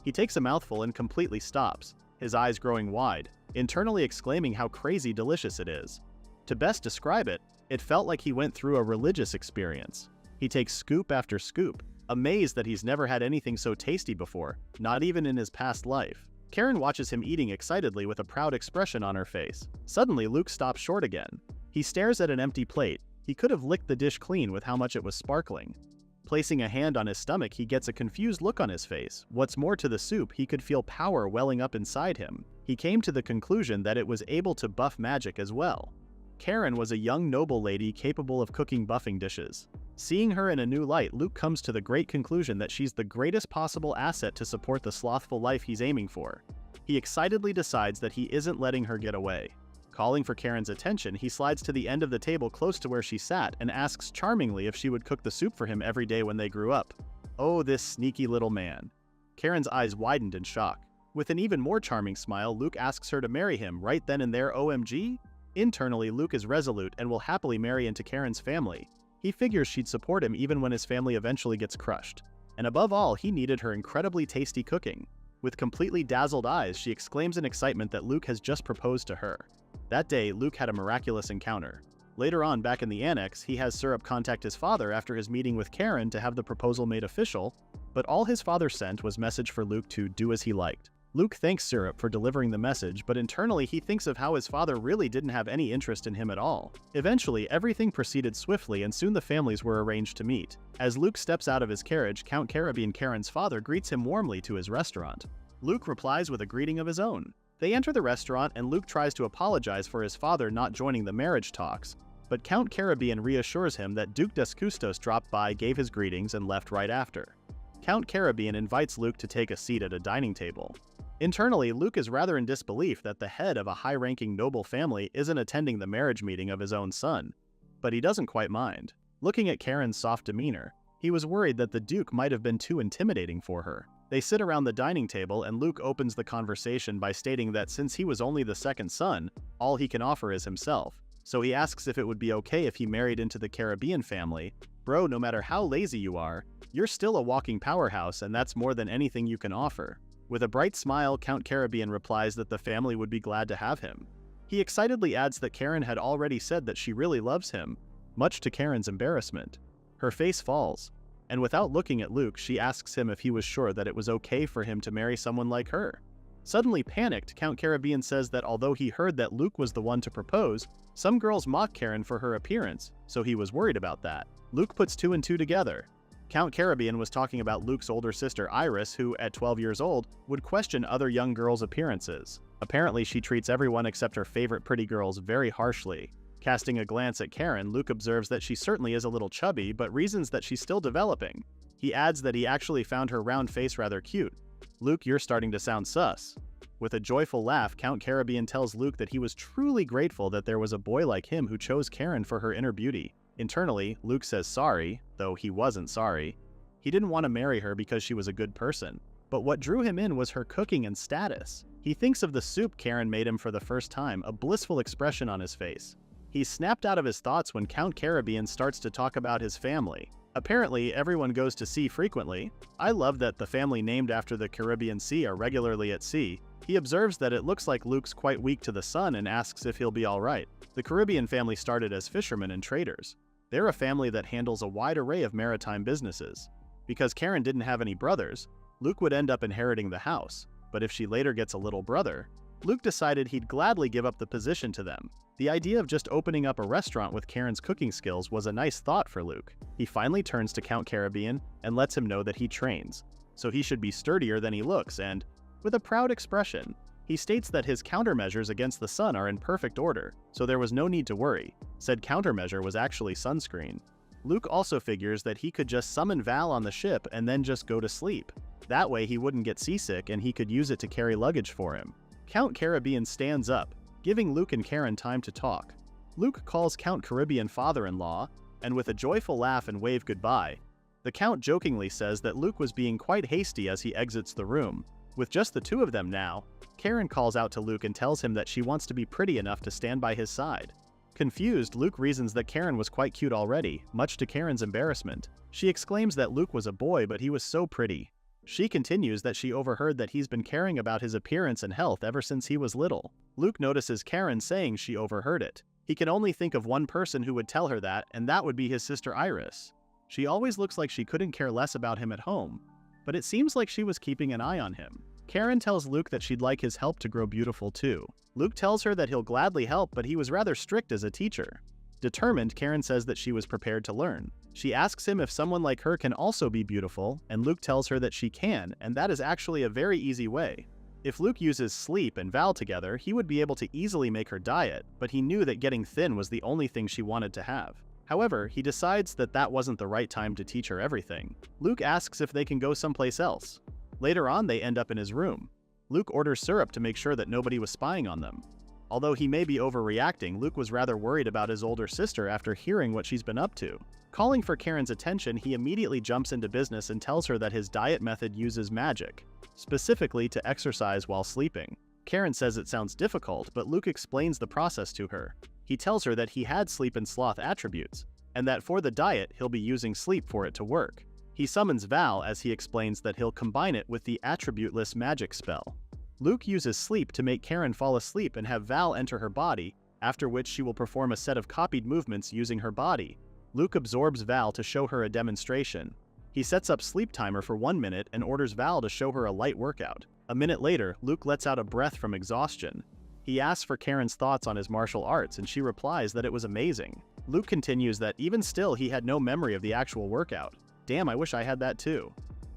He takes a mouthful and completely stops, his eyes growing wide, internally exclaiming how crazy delicious it is. To best describe it, it felt like he went through a religious experience. He takes scoop after scoop, amazed that he's never had anything so tasty before, not even in his past life. Karen watches him eating excitedly with a proud expression on her face. Suddenly, Luke stops short again. He stares at an empty plate. He could have licked the dish clean with how much it was sparkling. Placing a hand on his stomach, he gets a confused look on his face. What's more to the soup, he could feel power welling up inside him. He came to the conclusion that it was able to buff magic as well. Karen was a young noble lady capable of cooking buffing dishes. Seeing her in a new light, Luke comes to the great conclusion that she's the greatest possible asset to support the slothful life he's aiming for. He excitedly decides that he isn't letting her get away. Calling for Karen's attention, he slides to the end of the table close to where she sat and asks charmingly if she would cook the soup for him every day when they grew up. Oh, this sneaky little man. Karen's eyes widened in shock. With an even more charming smile, Luke asks her to marry him right then and there. OMG? Internally, Luke is resolute and will happily marry into Karen's family. He figures she'd support him even when his family eventually gets crushed. And above all, he needed her incredibly tasty cooking. With completely dazzled eyes, she exclaims in excitement that Luke has just proposed to her. That day, Luke had a miraculous encounter. Later on, back in the annex, he has Syrup contact his father after his meeting with Karen to have the proposal made official, but all his father sent was message for Luke to do as he liked. Luke thanks Syrup for delivering the message, but internally he thinks of how his father really didn't have any interest in him at all. Eventually, everything proceeded swiftly and soon the families were arranged to meet. As Luke steps out of his carriage, Count Caribbean, Karen's father, greets him warmly to his restaurant. Luke replies with a greeting of his own. They enter the restaurant and Luke tries to apologize for his father not joining the marriage talks, but Count Caribbean reassures him that Duke des Custos dropped by, gave his greetings, and left right after. Count Caribbean invites Luke to take a seat at a dining table. Internally, Luke is rather in disbelief that the head of a high-ranking noble family isn't attending the marriage meeting of his own son, but he doesn't quite mind. Looking at Karen's soft demeanor, he was worried that the Duke might have been too intimidating for her. They sit around the dining table and Luke opens the conversation by stating that since he was only the second son, all he can offer is himself. So he asks if it would be okay if he married into the Caribbean family. Bro, no matter how lazy you are, you're still a walking powerhouse and that's more than anything you can offer. With a bright smile, Count Caribbean replies that the family would be glad to have him. He excitedly adds that Karen had already said that she really loves him, much to Karen's embarrassment. Her face falls, and without looking at Luke, she asks him if he was sure that it was okay for him to marry someone like her. Suddenly panicked, Count Caribbean says that although he heard that Luke was the one to propose, some girls mock Karen for her appearance, so he was worried about that. Luke puts two and two together. Count Caribbean was talking about Luke's older sister Iris, who, at 12 years old, would question other young girls' appearances. Apparently, she treats everyone except her favorite pretty girls very harshly. Casting a glance at Karen, Luke observes that she certainly is a little chubby, but reasons that she's still developing. He adds that he actually found her round face rather cute. Luke, you're starting to sound sus. With a joyful laugh, Count Caribbean tells Luke that he was truly grateful that there was a boy like him who chose Karen for her inner beauty. Internally, Luke says sorry, though he wasn't sorry. He didn't want to marry her because she was a good person, but what drew him in was her cooking and status. He thinks of the soup Karen made him for the first time, a blissful expression on his face. He's snapped out of his thoughts when Count Caribbean starts to talk about his family. Apparently, everyone goes to sea frequently. I love that the family named after the Caribbean Sea are regularly at sea. He observes that it looks like Luke's quite weak to the sun and asks if he'll be alright. The Caribbean family started as fishermen and traders. They're a family that handles a wide array of maritime businesses. Because Karen didn't have any brothers, Luke would end up inheriting the house, but if she later gets a little brother, Luke decided he'd gladly give up the position to them. The idea of just opening up a restaurant with Karen's cooking skills was a nice thought for Luke. He finally turns to Count Caribbean and lets him know that he trains, so he should be sturdier than he looks and, with a proud expression, he states that his countermeasures against the sun are in perfect order, so there was no need to worry. Said countermeasure was actually sunscreen. Luke also figures that he could just summon Val on the ship and then just go to sleep. That way he wouldn't get seasick and he could use it to carry luggage for him. Count Caribbean stands up, giving Luke and Karen time to talk. Luke calls Count Caribbean father-in-law, and with a joyful laugh and wave goodbye, the Count jokingly says that Luke was being quite hasty as he exits the room. With just the two of them now, Karen calls out to Luke and tells him that she wants to be pretty enough to stand by his side. Confused, Luke reasons that Karen was quite cute already, much to Karen's embarrassment. She exclaims that Luke was a boy, but he was so pretty. She continues that she overheard that he's been caring about his appearance and health ever since he was little. Luke notices Karen saying she overheard it. He can only think of one person who would tell her that, and that would be his sister Iris. She always looks like she couldn't care less about him at home, but it seems like she was keeping an eye on him. Karen tells Luke that she'd like his help to grow beautiful too. Luke tells her that he'll gladly help, but he was rather strict as a teacher. Determined, Karen says that she was prepared to learn. She asks him if someone like her can also be beautiful, and Luke tells her that she can, and that is actually a very easy way. If Luke uses sleep and Val together, he would be able to easily make her diet, but he knew that getting thin was the only thing she wanted to have. However, he decides that that wasn't the right time to teach her everything. Luke asks if they can go someplace else. Later on, they end up in his room. Luke orders Syrup to make sure that nobody was spying on them. Although he may be overreacting, Luke was rather worried about his older sister after hearing what she's been up to. Calling for Karen's attention, he immediately jumps into business and tells her that his diet method uses magic, specifically to exercise while sleeping. Karen says it sounds difficult, but Luke explains the process to her. He tells her that he had sleep and sloth attributes, and that for the diet, he'll be using sleep for it to work. He summons Val as he explains that he'll combine it with the attributeless magic spell. Luke uses sleep to make Karen fall asleep and have Val enter her body, after which she will perform a set of copied movements using her body. Luke absorbs Val to show her a demonstration. He sets up sleep timer for 1 minute and orders Val to show her a light workout. A minute later, Luke lets out a breath from exhaustion. He asks for Karen's thoughts on his martial arts and she replies that it was amazing. Luke continues that even still he had no memory of the actual workout. Damn, I wish I had that too.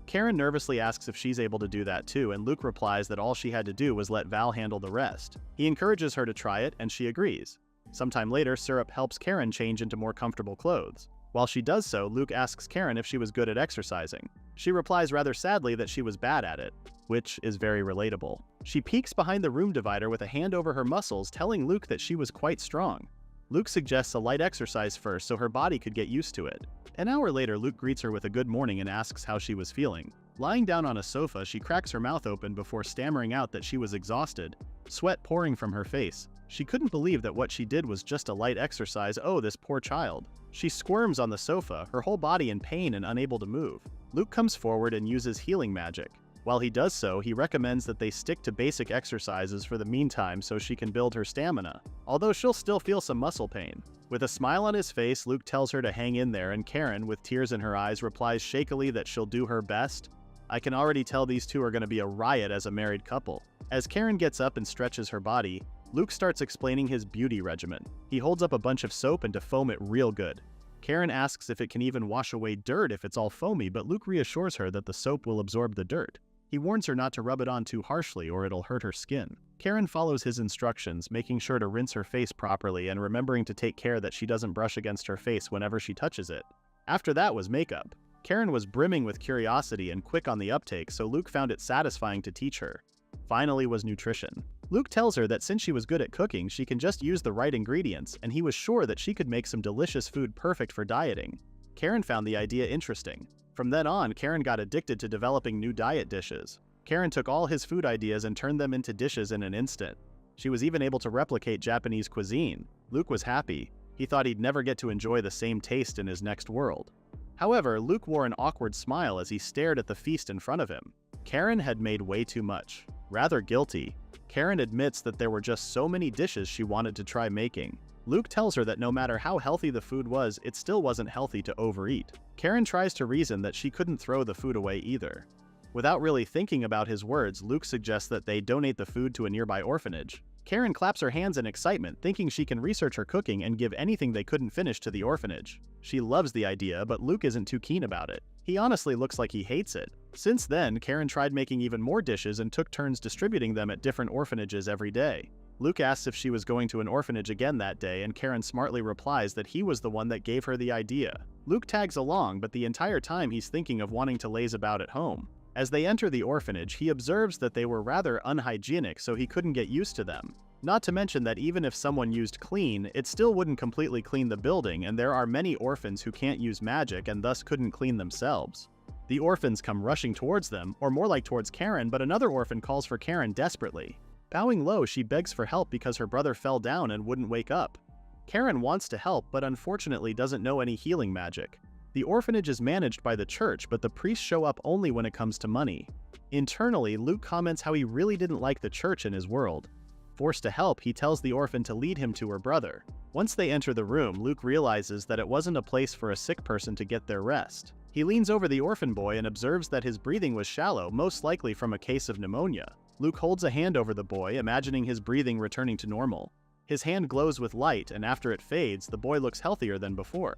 Karen nervously asks if she's able to do that too, and Luke replies that all she had to do was let Val handle the rest. He encourages her to try it and she agrees. Sometime later, Syrup helps Karen change into more comfortable clothes. While she does so, Luke asks Karen if she was good at exercising. She replies rather sadly that she was bad at it, which is very relatable. She peeks behind the room divider with a hand over her muscles, telling Luke that she was quite strong. Luke suggests a light exercise first so her body could get used to it. An hour later, Luke greets her with a good morning and asks how she was feeling. Lying down on a sofa, she cracks her mouth open before stammering out that she was exhausted, sweat pouring from her face. She couldn't believe that what she did was just a light exercise. Oh, this poor child. She squirms on the sofa, her whole body in pain and unable to move. Luke comes forward and uses healing magic. While he does so, he recommends that they stick to basic exercises for the meantime so she can build her stamina, although she'll still feel some muscle pain. With a smile on his face, Luke tells her to hang in there, and Karen, with tears in her eyes, replies shakily that she'll do her best. I can already tell these two are going to be a riot as a married couple. As Karen gets up and stretches her body, Luke starts explaining his beauty regimen. He holds up a bunch of soap and to foam it real good. Karen asks if it can even wash away dirt if it's all foamy, but Luke reassures her that the soap will absorb the dirt. He warns her not to rub it on too harshly or it'll hurt her skin. Karen follows his instructions, making sure to rinse her face properly and remembering to take care that she doesn't brush against her face whenever she touches it. After that was makeup. Karen was brimming with curiosity and quick on the uptake, so Luke found it satisfying to teach her. Finally was nutrition. Luke tells her that since she was good at cooking, she can just use the right ingredients, and he was sure that she could make some delicious food perfect for dieting. Karen found the idea interesting. From then on, Karen got addicted to developing new diet dishes. Karen took all his food ideas and turned them into dishes in an instant. She was even able to replicate Japanese cuisine. Luke was happy. He thought he'd never get to enjoy the same taste in his next world. However, Luke wore an awkward smile as he stared at the feast in front of him. Karen had made way too much. Rather guilty, Karen admits that there were just so many dishes she wanted to try making. Luke tells her that no matter how healthy the food was, it still wasn't healthy to overeat. Karen tries to reason that she couldn't throw the food away either. Without really thinking about his words, Luke suggests that they donate the food to a nearby orphanage. Karen claps her hands in excitement, thinking she can research her cooking and give anything they couldn't finish to the orphanage. She loves the idea, but Luke isn't too keen about it. He honestly looks like he hates it. Since then, Karen tried making even more dishes and took turns distributing them at different orphanages every day. Luke asks if she was going to an orphanage again that day, and Karen smartly replies that he was the one that gave her the idea. Luke tags along, but the entire time he's thinking of wanting to laze about at home. As they enter the orphanage, he observes that they were rather unhygienic, so he couldn't get used to them. Not to mention that even if someone used clean, it still wouldn't completely clean the building, and there are many orphans who can't use magic and thus couldn't clean themselves. The orphans come rushing towards them, or more like towards Karen, but another orphan calls for Karen desperately. Bowing low, she begs for help because her brother fell down and wouldn't wake up. Karen wants to help, but unfortunately doesn't know any healing magic. The orphanage is managed by the church, but the priests show up only when it comes to money. Internally, Luke comments how he really didn't like the church in his world. Forced to help, he tells the orphan to lead him to her brother. Once they enter the room, Luke realizes that it wasn't a place for a sick person to get their rest. He leans over the orphan boy and observes that his breathing was shallow, most likely from a case of pneumonia. Luke holds a hand over the boy, imagining his breathing returning to normal. His hand glows with light, and after it fades, the boy looks healthier than before.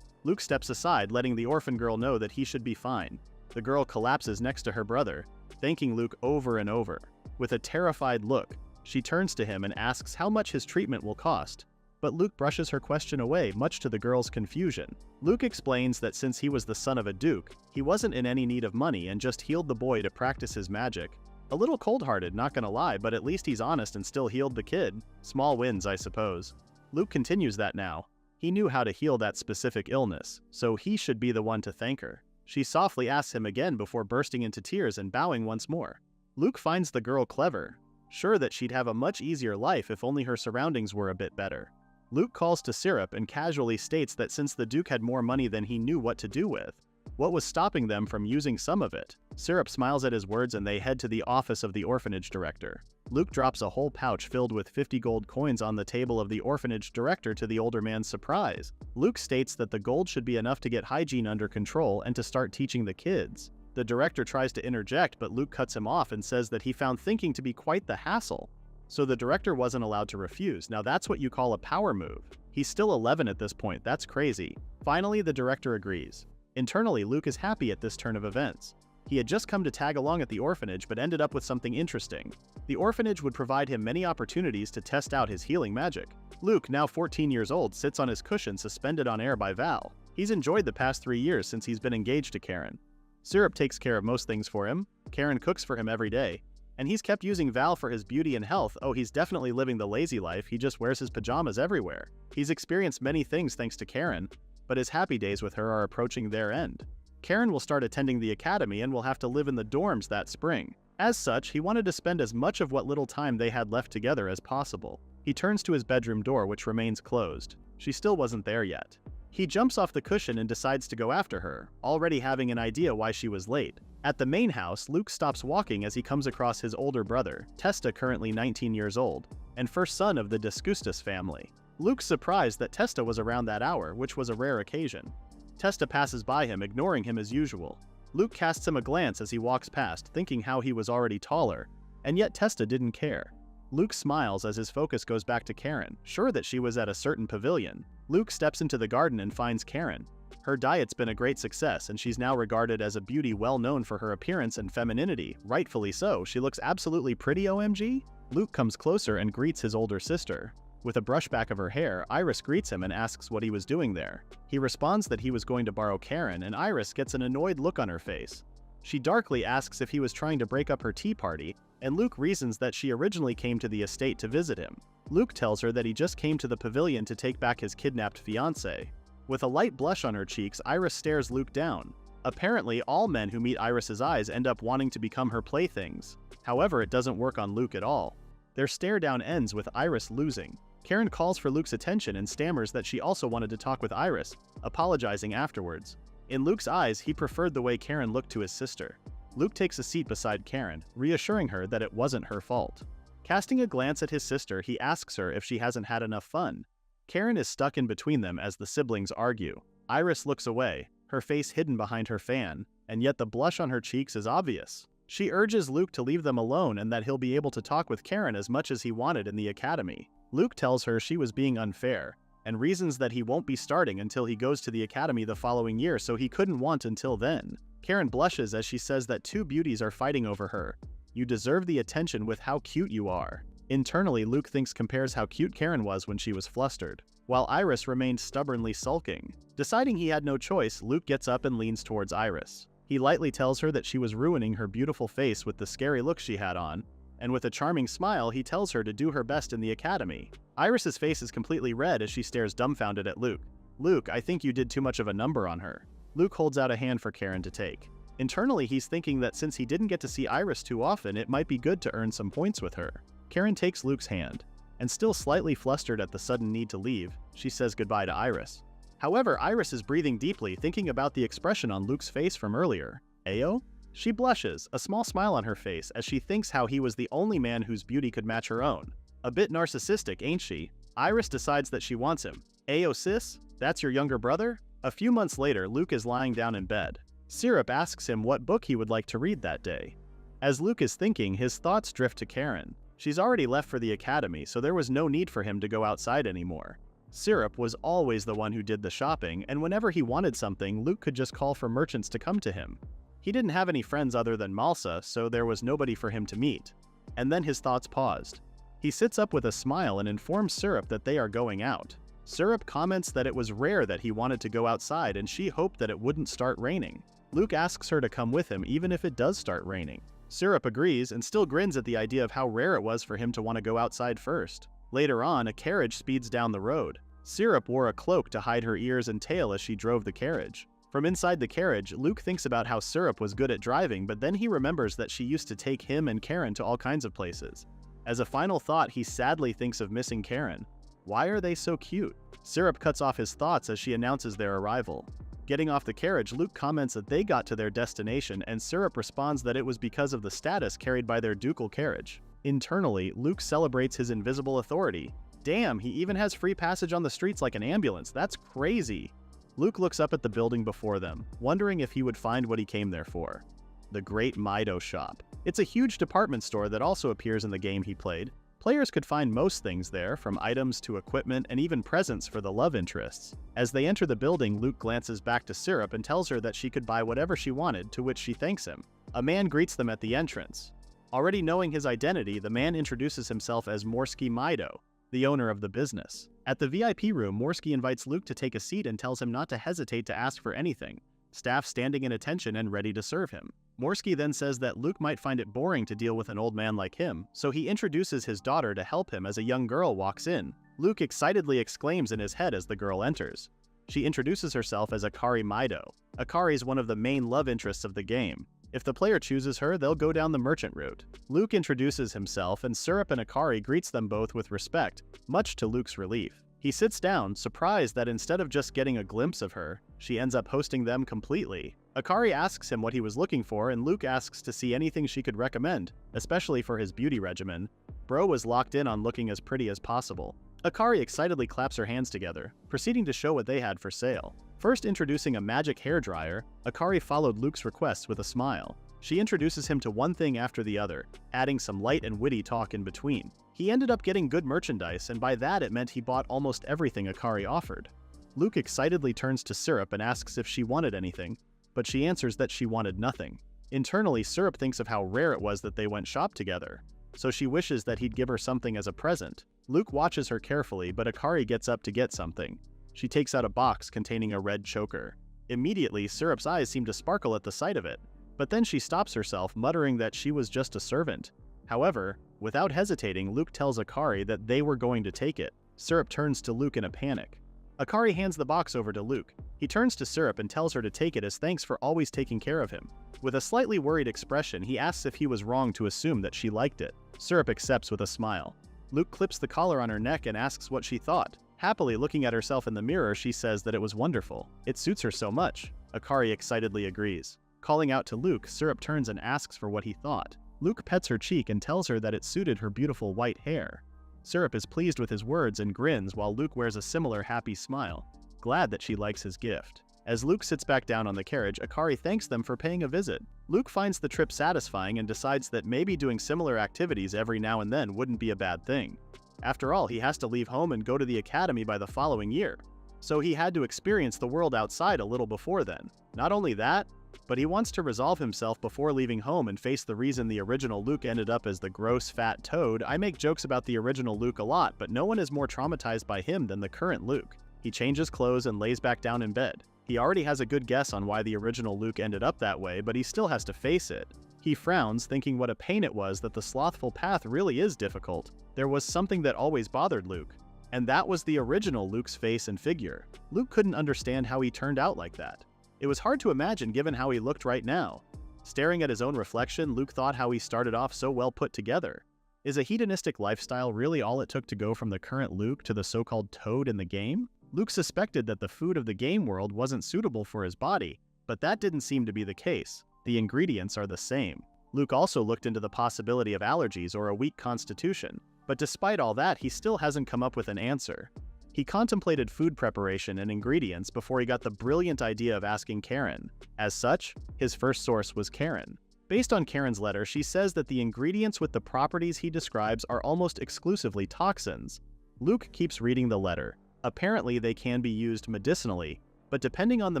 Luke steps aside, letting the orphan girl know that he should be fine. The girl collapses next to her brother, thanking Luke over and over. With a terrified look, she turns to him and asks how much his treatment will cost. But Luke brushes her question away, much to the girl's confusion. Luke explains that since he was the son of a duke, he wasn't in any need of money and just healed the boy to practice his magic. A little cold-hearted, not gonna lie, but at least he's honest and still healed the kid. Small wins, I suppose. Luke continues that now. He knew how to heal that specific illness, so he should be the one to thank her. She softly asks him again before bursting into tears and bowing once more. Luke finds the girl clever, sure that she'd have a much easier life if only her surroundings were a bit better. Luke calls to Syrup and casually states that since the Duke had more money than he knew what to do with, what was stopping them from using some of it? Syrup smiles at his words and they head to the office of the orphanage director. Luke drops a whole pouch filled with 50 gold coins on the table of the orphanage director to the older man's surprise. Luke states that the gold should be enough to get hygiene under control and to start teaching the kids. The director tries to interject, but Luke cuts him off and says that he found thinking to be quite the hassle. So the director wasn't allowed to refuse. Now that's what you call a power move. He's still 11 at this point, that's crazy. Finally, the director agrees. Internally, Luke is happy at this turn of events. He had just come to tag along at the orphanage but ended up with something interesting. The orphanage would provide him many opportunities to test out his healing magic. Luke, now 14 years old, sits on his cushion suspended on air by Val. He's enjoyed the past 3 years since he's been engaged to Karen. Syrup takes care of most things for him, Karen cooks for him every day, and he's kept using Val for his beauty and health. Oh, he's definitely living the lazy life, he just wears his pajamas everywhere. He's experienced many things thanks to Karen, but his happy days with her are approaching their end. Karen will start attending the academy and will have to live in the dorms that spring. As such, he wanted to spend as much of what little time they had left together as possible. He turns to his bedroom door, which remains closed. She still wasn't there yet. He jumps off the cushion and decides to go after her, already having an idea why she was late. At the main house, Luke stops walking as he comes across his older brother, Testa, currently 19 years old, and first son of the Disgustus family. Luke's surprised that Testa was around that hour, which was a rare occasion. Testa passes by him, ignoring him as usual. Luke casts him a glance as he walks past, thinking how he was already taller, and yet Testa didn't care. Luke smiles as his focus goes back to Karen, sure that she was at a certain pavilion. Luke steps into the garden and finds Karen. Her diet's been a great success, and she's now regarded as a beauty well known for her appearance and femininity. Rightfully so, she looks absolutely pretty, OMG. Luke comes closer and greets his older sister. With a brushback of her hair, Iris greets him and asks what he was doing there. He responds that he was going to borrow Karen, and Iris gets an annoyed look on her face. She darkly asks if he was trying to break up her tea party, and Luke reasons that she originally came to the estate to visit him. Luke tells her that he just came to the pavilion to take back his kidnapped fiancé. With a light blush on her cheeks, Iris stares Luke down. Apparently, all men who meet Iris's eyes end up wanting to become her playthings. However, it doesn't work on Luke at all. Their stare down ends with Iris losing. Karen calls for Luke's attention and stammers that she also wanted to talk with Iris, apologizing afterwards. In Luke's eyes, he preferred the way Karen looked to his sister. Luke takes a seat beside Karen, reassuring her that it wasn't her fault. Casting a glance at his sister, he asks her if she hasn't had enough fun. Karen is stuck in between them as the siblings argue. Iris looks away, her face hidden behind her fan, and yet the blush on her cheeks is obvious. She urges Luke to leave them alone and that he'll be able to talk with Karen as much as he wanted in the academy. Luke tells her she was being unfair, and reasons that he won't be starting until he goes to the academy the following year, so he couldn't want until then. Karen blushes as she says that two beauties are fighting over her. You deserve the attention with how cute you are. Internally, Luke compares how cute Karen was when she was flustered, while Iris remained stubbornly sulking. Deciding he had no choice, Luke gets up and leans towards Iris. He lightly tells her that she was ruining her beautiful face with the scary look she had on, and with a charming smile, he tells her to do her best in the academy. Iris's face is completely red as she stares dumbfounded at Luke. Luke, I think you did too much of a number on her. Luke holds out a hand for Karen to take. Internally, he's thinking that since he didn't get to see Iris too often, it might be good to earn some points with her. Karen takes Luke's hand, and still slightly flustered at the sudden need to leave, she says goodbye to Iris. However, Iris is breathing deeply, thinking about the expression on Luke's face from earlier. Ayo? She blushes, a small smile on her face, as she thinks how he was the only man whose beauty could match her own. A bit narcissistic, ain't she? Iris decides that she wants him. Ayo sis? That's your younger brother? A few months later, Luke is lying down in bed. Syrup asks him what book he would like to read that day. As Luke is thinking, his thoughts drift to Karen. She's already left for the academy, so there was no need for him to go outside anymore. Syrup was always the one who did the shopping, and whenever he wanted something, Luke could just call for merchants to come to him. He didn't have any friends other than Malsa, so there was nobody for him to meet. And then his thoughts paused. He sits up with a smile and informs Syrup that they are going out. Syrup comments that it was rare that he wanted to go outside and she hoped that it wouldn't start raining. Luke asks her to come with him even if it does start raining. Syrup agrees and still grins at the idea of how rare it was for him to want to go outside first. Later on, a carriage speeds down the road. Syrup wore a cloak to hide her ears and tail as she drove the carriage. From inside the carriage, Luke thinks about how Syrup was good at driving, but then he remembers that she used to take him and Karen to all kinds of places. As a final thought, he sadly thinks of missing Karen. Why are they so cute? Syrup cuts off his thoughts as she announces their arrival. Getting off the carriage, Luke comments that they got to their destination, and Syrup responds that it was because of the status carried by their ducal carriage. Internally, Luke celebrates his invisible authority. Damn, he even has free passage on the streets like an ambulance. That's crazy. Luke looks up at the building before them, wondering if he would find what he came there for. The Great Mido Shop. It's a huge department store that also appears in the game he played. Players could find most things there, from items to equipment and even presents for the love interests. As they enter the building, Luke glances back to Syrup and tells her that she could buy whatever she wanted, to which she thanks him. A man greets them at the entrance. Already knowing his identity, the man introduces himself as Morsky Mido, the owner of the business. At the VIP room, Morsky invites Luke to take a seat and tells him not to hesitate to ask for anything, staff standing in attention and ready to serve him. Morsky then says that Luke might find it boring to deal with an old man like him, so he introduces his daughter to help him as a young girl walks in. Luke excitedly exclaims in his head as the girl enters. She introduces herself as Akari Mido. Akari is one of the main love interests of the game. If the player chooses her, they'll go down the merchant route. Luke introduces himself, and Syrup and Akari greets them both with respect, much to Luke's relief. He sits down, surprised that instead of just getting a glimpse of her, she ends up hosting them completely. Akari asks him what he was looking for, and Luke asks to see anything she could recommend, especially for his beauty regimen. Bro was locked in on looking as pretty as possible. Akari excitedly claps her hands together, proceeding to show what they had for sale. First introducing a magic hairdryer, Akari followed Luke's request with a smile. She introduces him to one thing after the other, adding some light and witty talk in between. He ended up getting good merchandise, and by that it meant he bought almost everything Akari offered. Luke excitedly turns to Syrup and asks if she wanted anything, but she answers that she wanted nothing. Internally, Syrup thinks of how rare it was that they went shop together, so she wishes that he'd give her something as a present. Luke watches her carefully, but Akari gets up to get something. She takes out a box containing a red choker. Immediately, Syrup's eyes seem to sparkle at the sight of it, but then she stops herself, muttering that she was just a servant. However, without hesitating, Luke tells Akari that they were going to take it. Syrup turns to Luke in a panic. Akari hands the box over to Luke. He turns to Syrup and tells her to take it as thanks for always taking care of him. With a slightly worried expression, he asks if he was wrong to assume that she liked it. Syrup accepts with a smile. Luke clips the collar on her neck and asks what she thought. Happily looking at herself in the mirror, she says that it was wonderful. It suits her so much. Akari excitedly agrees. Calling out to Luke, Syrup turns and asks for what he thought. Luke pets her cheek and tells her that it suited her beautiful white hair. Syrup is pleased with his words and grins while Luke wears a similar happy smile, glad that she likes his gift. As Luke sits back down on the carriage, Akari thanks them for paying a visit. Luke finds the trip satisfying and decides that maybe doing similar activities every now and then wouldn't be a bad thing. After all, he has to leave home and go to the academy by the following year, so he had to experience the world outside a little before then. Not only that, but he wants to resolve himself before leaving home and face the reason the original Luke ended up as the gross fat toad. I make jokes about the original Luke a lot, but no one is more traumatized by him than the current Luke. He changes clothes and lays back down in bed. He already has a good guess on why the original Luke ended up that way, but he still has to face it. He frowns, thinking what a pain it was that the slothful path really is difficult. There was something that always bothered Luke, and that was the original Luke's face and figure. Luke couldn't understand how he turned out like that. It was hard to imagine given how he looked right now. Staring at his own reflection, Luke thought how he started off so well put together. Is a hedonistic lifestyle really all it took to go from the current Luke to the so-called toad in the game? Luke suspected that the food of the game world wasn't suitable for his body, but that didn't seem to be the case. The ingredients are the same. Luke also looked into the possibility of allergies or a weak constitution, but despite all that, he still hasn't come up with an answer. He contemplated food preparation and ingredients before he got the brilliant idea of asking Karen. As such, his first source was Karen. Based on Karen's letter, she says that the ingredients with the properties he describes are almost exclusively toxins. Luke keeps reading the letter. Apparently, they can be used medicinally, but depending on the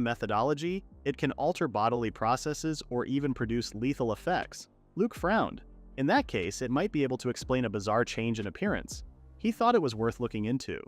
methodology, it can alter bodily processes or even produce lethal effects. Luke frowned. In that case, it might be able to explain a bizarre change in appearance. He thought it was worth looking into.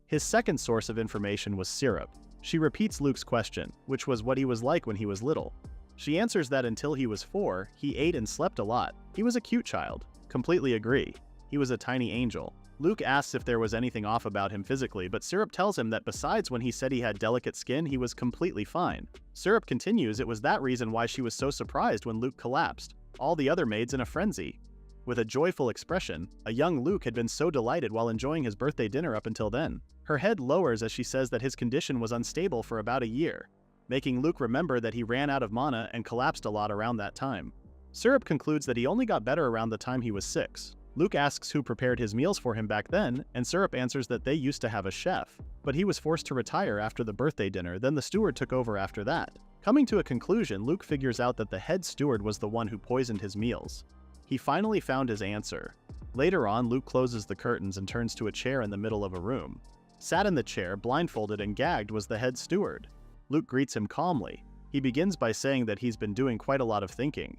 His second source of information was Syrup. She repeats Luke's question, which was what he was like when he was little. She answers that until he was 4, he ate and slept a lot. He was a cute child. Completely agree. He was a tiny angel. Luke asks if there was anything off about him physically, but Syrup tells him that besides when he said he had delicate skin, he was completely fine. Syrup continues it was that reason why she was so surprised when Luke collapsed. All the other maids in a frenzy. With a joyful expression, a young Luke had been so delighted while enjoying his birthday dinner up until then. Her head lowers as she says that his condition was unstable for about a year, making Luke remember that he ran out of mana and collapsed a lot around that time. Syrup concludes that he only got better around the time he was 6. Luke asks who prepared his meals for him back then, and Syrup answers that they used to have a chef, but he was forced to retire after the birthday dinner, then the steward took over after that. Coming to a conclusion, Luke figures out that the head steward was the one who poisoned his meals. He finally found his answer. Later on, Luke closes the curtains and turns to a chair in the middle of a room. Sat in the chair, blindfolded and gagged, was the head steward. Luke greets him calmly. He begins by saying that he's been doing quite a lot of thinking.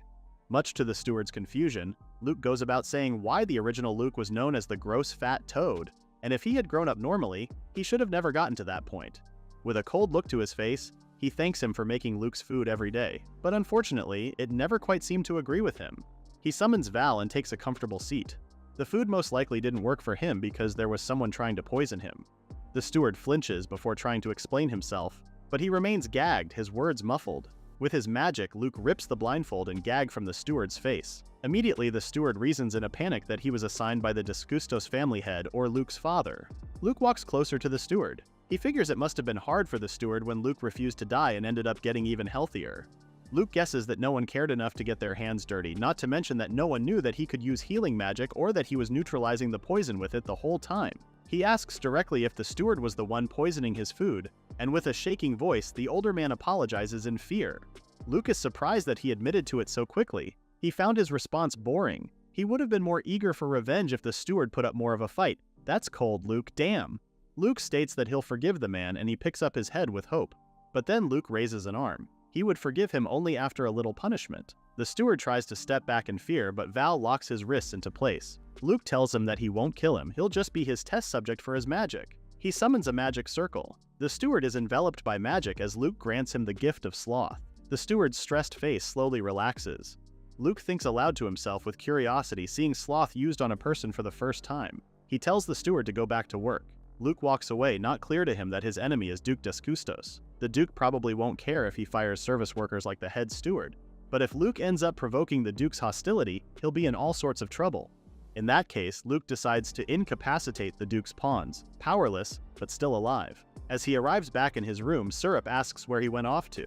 Much to the steward's confusion, Luke goes about saying why the original Luke was known as the gross fat toad, and if he had grown up normally, he should have never gotten to that point. With a cold look to his face, he thanks him for making Luke's food every day, but unfortunately, it never quite seemed to agree with him. He summons Val and takes a comfortable seat. The food most likely didn't work for him because there was someone trying to poison him. The steward flinches before trying to explain himself, but he remains gagged, his words muffled. With his magic, Luke rips the blindfold and gag from the steward's face. Immediately, the steward reasons in a panic that he was assigned by the Disgustos family head, or Luke's father. Luke walks closer to the steward. He figures it must have been hard for the steward when Luke refused to die and ended up getting even healthier. Luke guesses that no one cared enough to get their hands dirty, not to mention that no one knew that he could use healing magic or that he was neutralizing the poison with it the whole time. He asks directly if the steward was the one poisoning his food, and with a shaking voice, the older man apologizes in fear. Luke is surprised that he admitted to it so quickly. He found his response boring. He would have been more eager for revenge if the steward put up more of a fight. That's cold, Luke, damn. Luke states that he'll forgive the man and he picks up his head with hope. But then Luke raises an arm. He would forgive him only after a little punishment. The steward tries to step back in fear, but Val locks his wrists into place. Luke tells him that he won't kill him, he'll just be his test subject for his magic. He summons a magic circle. The steward is enveloped by magic as Luke grants him the gift of sloth. The steward's stressed face slowly relaxes. Luke thinks aloud to himself with curiosity, seeing sloth used on a person for the first time. He tells the steward to go back to work. Luke walks away, not clear to him that his enemy is Duke Disgustos. The Duke probably won't care if he fires service workers like the head steward. But if Luke ends up provoking the Duke's hostility, he'll be in all sorts of trouble. In that case, Luke decides to incapacitate the Duke's pawns, powerless, but still alive. As he arrives back in his room, Syrup asks where he went off to.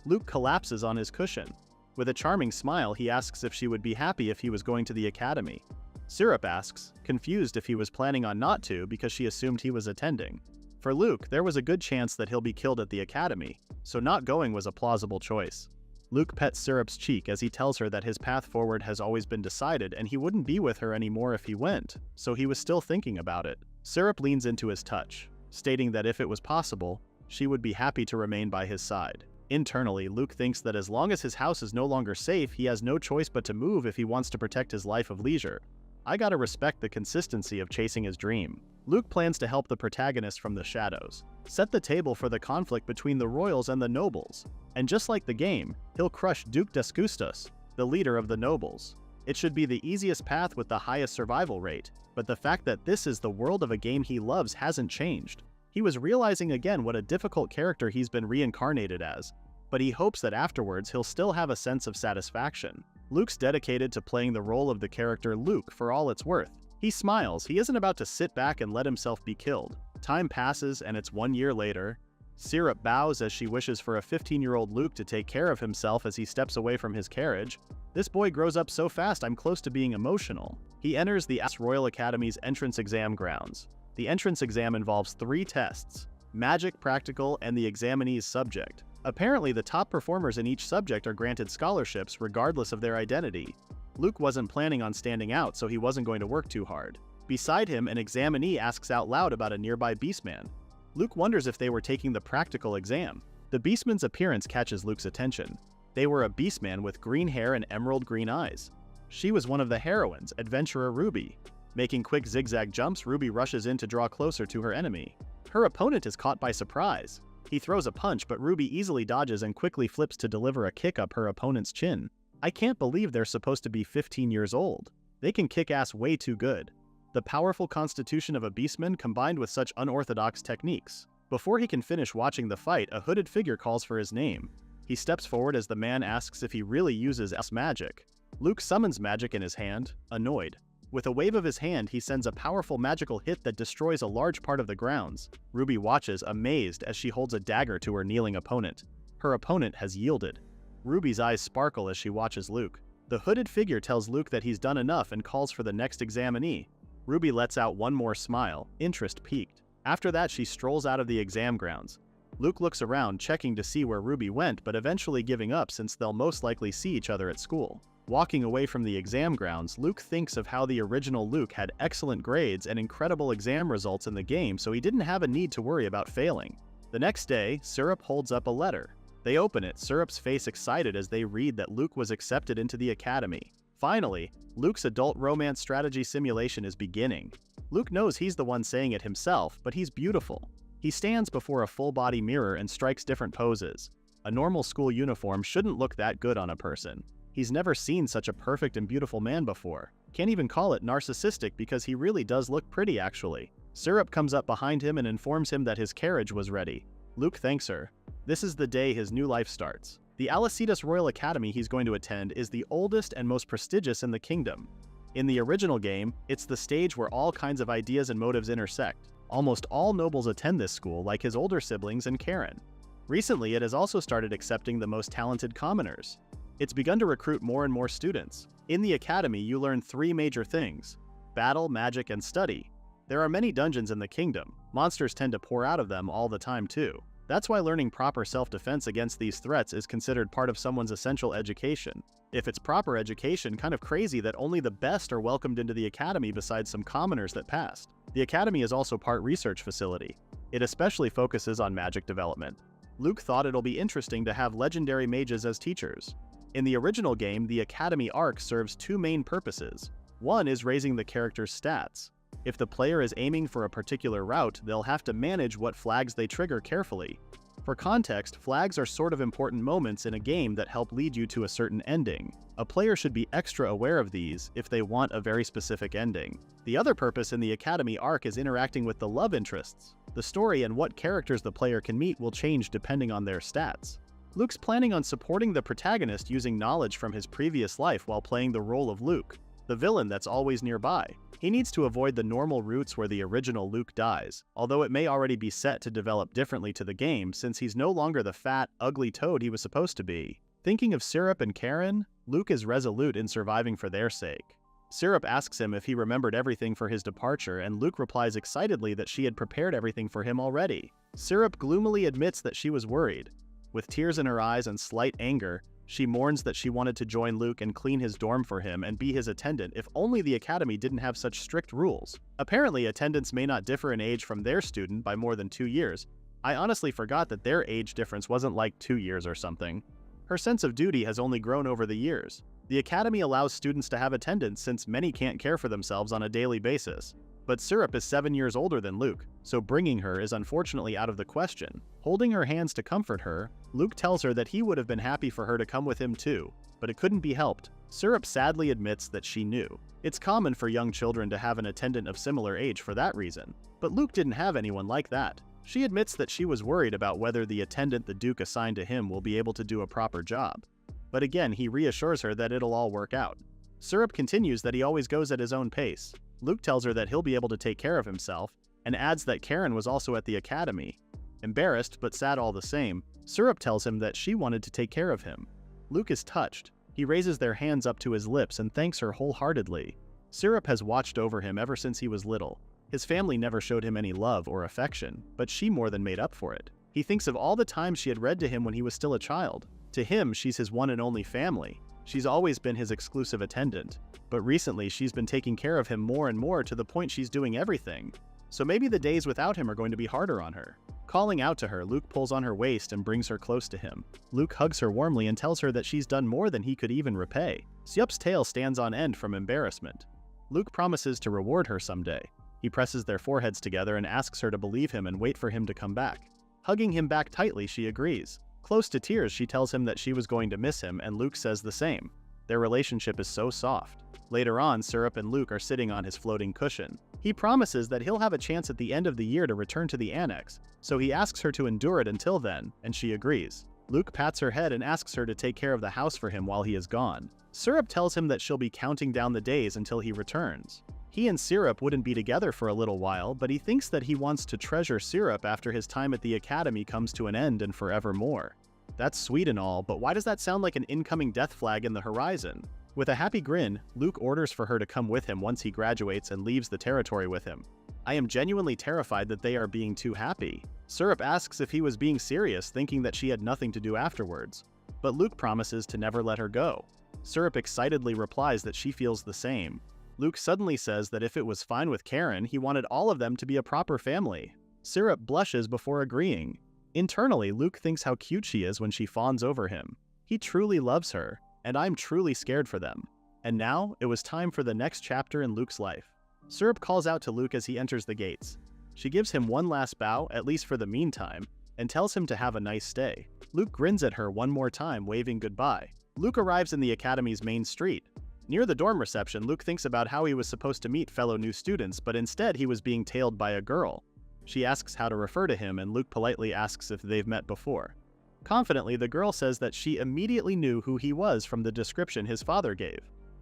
Luke collapses on his cushion. With a charming smile, he asks if she would be happy if he was going to the academy. Syrup asks, confused if he was planning on not to because she assumed he was attending. For Luke, there was a good chance that he'll be killed at the academy, so not going was a plausible choice. Luke pets Syrup's cheek as he tells her that his path forward has always been decided and he wouldn't be with her anymore if he went, so he was still thinking about it. Syrup leans into his touch, stating that if it was possible, she would be happy to remain by his side. Internally, Luke thinks that as long as his house is no longer safe, he has no choice but to move if he wants to protect his life of leisure. I gotta respect the consistency of chasing his dream. Luke plans to help the protagonist from the shadows, set the table for the conflict between the royals and the nobles, and just like the game, he'll crush Duke Disgustos, the leader of the nobles. It should be the easiest path with the highest survival rate, but the fact that this is the world of a game he loves hasn't changed. He was realizing again what a difficult character he's been reincarnated as, but he hopes that afterwards he'll still have a sense of satisfaction. Luke's dedicated to playing the role of the character Luke for all it's worth. He smiles, he isn't about to sit back and let himself be killed. Time passes and it's 1 year later. Syrup bows as she wishes for a 15-year-old Luke to take care of himself as he steps away from his carriage. This boy grows up so fast I'm close to being emotional. He enters the Royal Academy's entrance exam grounds. The entrance exam involves 3 tests: magic, practical, and the examinee's subject. Apparently, the top performers in each subject are granted scholarships regardless of their identity. Luke wasn't planning on standing out, so he wasn't going to work too hard. Beside him, an examinee asks out loud about a nearby beastman. Luke wonders if they were taking the practical exam. The beastman's appearance catches Luke's attention. They were a beastman with green hair and emerald green eyes. She was one of the heroines, adventurer Ruby. Making quick zigzag jumps, Ruby rushes in to draw closer to her enemy. Her opponent is caught by surprise. He throws a punch, but Ruby easily dodges and quickly flips to deliver a kick up her opponent's chin. I can't believe they're supposed to be 15 years old. They can kick ass way too good. The powerful constitution of a beastman combined with such unorthodox techniques. Before he can finish watching the fight, a hooded figure calls for his name. He steps forward as the man asks if he really uses magic. Luke summons magic in his hand, annoyed. With a wave of his hand, he sends a powerful magical hit that destroys a large part of the grounds. Ruby watches, amazed, as she holds a dagger to her kneeling opponent. Her opponent has yielded. Ruby's eyes sparkle as she watches Luke. The hooded figure tells Luke that he's done enough and calls for the next examinee. Ruby lets out one more smile, interest piqued. After that, she strolls out of the exam grounds. Luke looks around, checking to see where Ruby went, but eventually giving up since they'll most likely see each other at school. Walking away from the exam grounds, Luke thinks of how the original Luke had excellent grades and incredible exam results in the game, so he didn't have a need to worry about failing. The next day, Syrup holds up a letter. They open it, Syrup's face excited as they read that Luke was accepted into the academy. Finally, Luke's adult romance strategy simulation is beginning. Luke knows he's the one saying it himself, but he's beautiful. He stands before a full-body mirror and strikes different poses. A normal school uniform shouldn't look that good on a person. He's never seen such a perfect and beautiful man before. Can't even call it narcissistic because he really does look pretty actually. Syrup comes up behind him and informs him that his carriage was ready. Luke thanks her. This is the day his new life starts. The Alcides Royal Academy he's going to attend is the oldest and most prestigious in the kingdom. In the original game, it's the stage where all kinds of ideas and motives intersect. Almost all nobles attend this school, like his older siblings and Karen. Recently, it has also started accepting the most talented commoners. It's begun to recruit more and more students. In the academy, you learn 3 major things: battle, magic, and study. There are many dungeons in the kingdom. Monsters tend to pour out of them all the time too. That's why learning proper self-defense against these threats is considered part of someone's essential education. If it's proper education, kind of crazy that only the best are welcomed into the academy besides some commoners that passed. The academy is also part research facility. It especially focuses on magic development. Luke thought it'll be interesting to have legendary mages as teachers. In the original game, the academy arc serves 2 main purposes. One is raising the character's stats. If the player is aiming for a particular route, they'll have to manage what flags they trigger carefully. For context, flags are sort of important moments in a game that help lead you to a certain ending. A player should be extra aware of these if they want a very specific ending. The other purpose in the Academy arc is interacting with the love interests. The story and what characters the player can meet will change depending on their stats. Luke's planning on supporting the protagonist using knowledge from his previous life while playing the role of Luke, the villain that's always nearby. He needs to avoid the normal routes where the original Luke dies, although it may already be set to develop differently to the game since he's no longer the fat, ugly toad he was supposed to be. Thinking of Syrup and Karen, Luke is resolute in surviving for their sake. Syrup asks him if he remembered everything for his departure, and Luke replies excitedly that she had prepared everything for him already. Syrup gloomily admits that she was worried. With tears in her eyes and slight anger, she mourns that she wanted to join Luke and clean his dorm for him and be his attendant if only the academy didn't have such strict rules. Apparently, attendants may not differ in age from their student by more than 2 years. I honestly forgot that their age difference wasn't like 2 years or something. Her sense of duty has only grown over the years. The academy allows students to have attendants since many can't care for themselves on a daily basis. But Syrup is 7 years older than Luke, so bringing her is unfortunately out of the question. Holding her hands to comfort her, Luke tells her that he would have been happy for her to come with him too, but it couldn't be helped. Syrup sadly admits that she knew. It's common for young children to have an attendant of similar age for that reason, but Luke didn't have anyone like that. She admits that she was worried about whether the attendant the Duke assigned to him will be able to do a proper job. But again, he reassures her that it'll all work out. Syrup continues that he always goes at his own pace. Luke tells her that he'll be able to take care of himself, and adds that Karen was also at the academy. Embarrassed, but sad all the same, Syrup tells him that she wanted to take care of him. Luke is touched. He raises their hands up to his lips and thanks her wholeheartedly. Syrup has watched over him ever since he was little. His family never showed him any love or affection, but she more than made up for it. He thinks of all the times she had read to him when he was still a child. To him, she's his one and only family. She's always been his exclusive attendant, but recently she's been taking care of him more and more to the point she's doing everything. So maybe the days without him are going to be harder on her. Calling out to her, Luke pulls on her waist and brings her close to him. Luke hugs her warmly and tells her that she's done more than he could even repay. Syup's tail stands on end from embarrassment. Luke promises to reward her someday. He presses their foreheads together and asks her to believe him and wait for him to come back. Hugging him back tightly, she agrees. Close to tears, she tells him that she was going to miss him, and Luke says the same. Their relationship is so soft. Later on, Syrup and Luke are sitting on his floating cushion. He promises that he'll have a chance at the end of the year to return to the annex, so he asks her to endure it until then, and she agrees. Luke pats her head and asks her to take care of the house for him while he is gone. Syrup tells him that she'll be counting down the days until he returns. He and Syrup wouldn't be together for a little while, but he thinks that he wants to treasure Syrup after his time at the academy comes to an end and forevermore. That's sweet and all, but why does that sound like an incoming death flag in the horizon? With a happy grin, Luke orders for her to come with him once he graduates and leaves the territory with him. I am genuinely terrified that they are being too happy. Syrup asks if he was being serious, thinking that she had nothing to do afterwards. But Luke promises to never let her go. Syrup excitedly replies that she feels the same. Luke suddenly says that if it was fine with Karen, he wanted all of them to be a proper family. Syrup blushes before agreeing. Internally, Luke thinks how cute she is when she fawns over him. He truly loves her, and I'm truly scared for them. And now, it was time for the next chapter in Luke's life. Syrup calls out to Luke as he enters the gates. She gives him one last bow, at least for the meantime, and tells him to have a nice stay. Luke grins at her one more time, waving goodbye. Luke arrives in the academy's main street. Near the dorm reception, Luke thinks about how he was supposed to meet fellow new students, but instead he was being tailed by a girl. She asks how to refer to him, and Luke politely asks if they've met before. Confidently, the girl says that she immediately knew who he was from the description his father gave.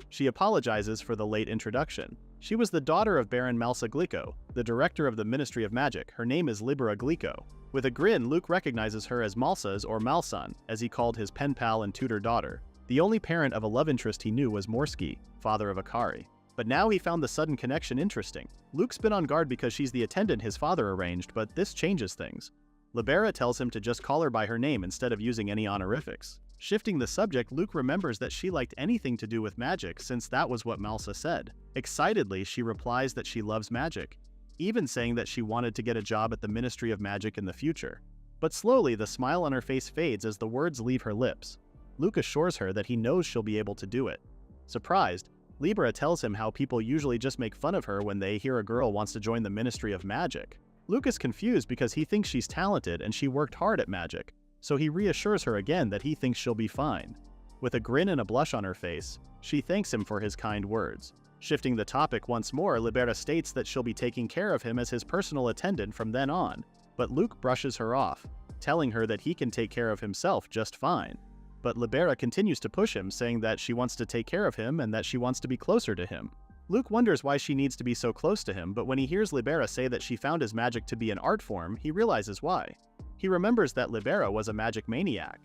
She apologizes for the late introduction. She was the daughter of Baron Malsa Glico, the director of the Ministry of Magic. Her name is Libera Glico. With a grin, Luke recognizes her as Malsa's or Malsan, as he called his pen pal and tutor daughter. The only parent of a love interest he knew was Morsky, father of Akari. But now he found the sudden connection interesting. Luke's been on guard because she's the attendant his father arranged, but this changes things. Libera tells him to just call her by her name instead of using any honorifics. Shifting the subject, Luke remembers that she liked anything to do with magic since that was what Malsa said. Excitedly, she replies that she loves magic, even saying that she wanted to get a job at the Ministry of Magic in the future. But slowly, the smile on her face fades as the words leave her lips. Luke assures her that he knows she'll be able to do it. Surprised, Libera tells him how people usually just make fun of her when they hear a girl wants to join the Ministry of Magic. Luke is confused because he thinks she's talented and she worked hard at magic, so he reassures her again that he thinks she'll be fine. With a grin and a blush on her face, she thanks him for his kind words. Shifting the topic once more, Libera states that she'll be taking care of him as his personal attendant from then on, but Luke brushes her off, telling her that he can take care of himself just fine. But Libera continues to push him, saying that she wants to take care of him and that she wants to be closer to him. Luke wonders why she needs to be so close to him, but when he hears Libera say that she found his magic to be an art form, he realizes why. He remembers that Libera was a magic maniac.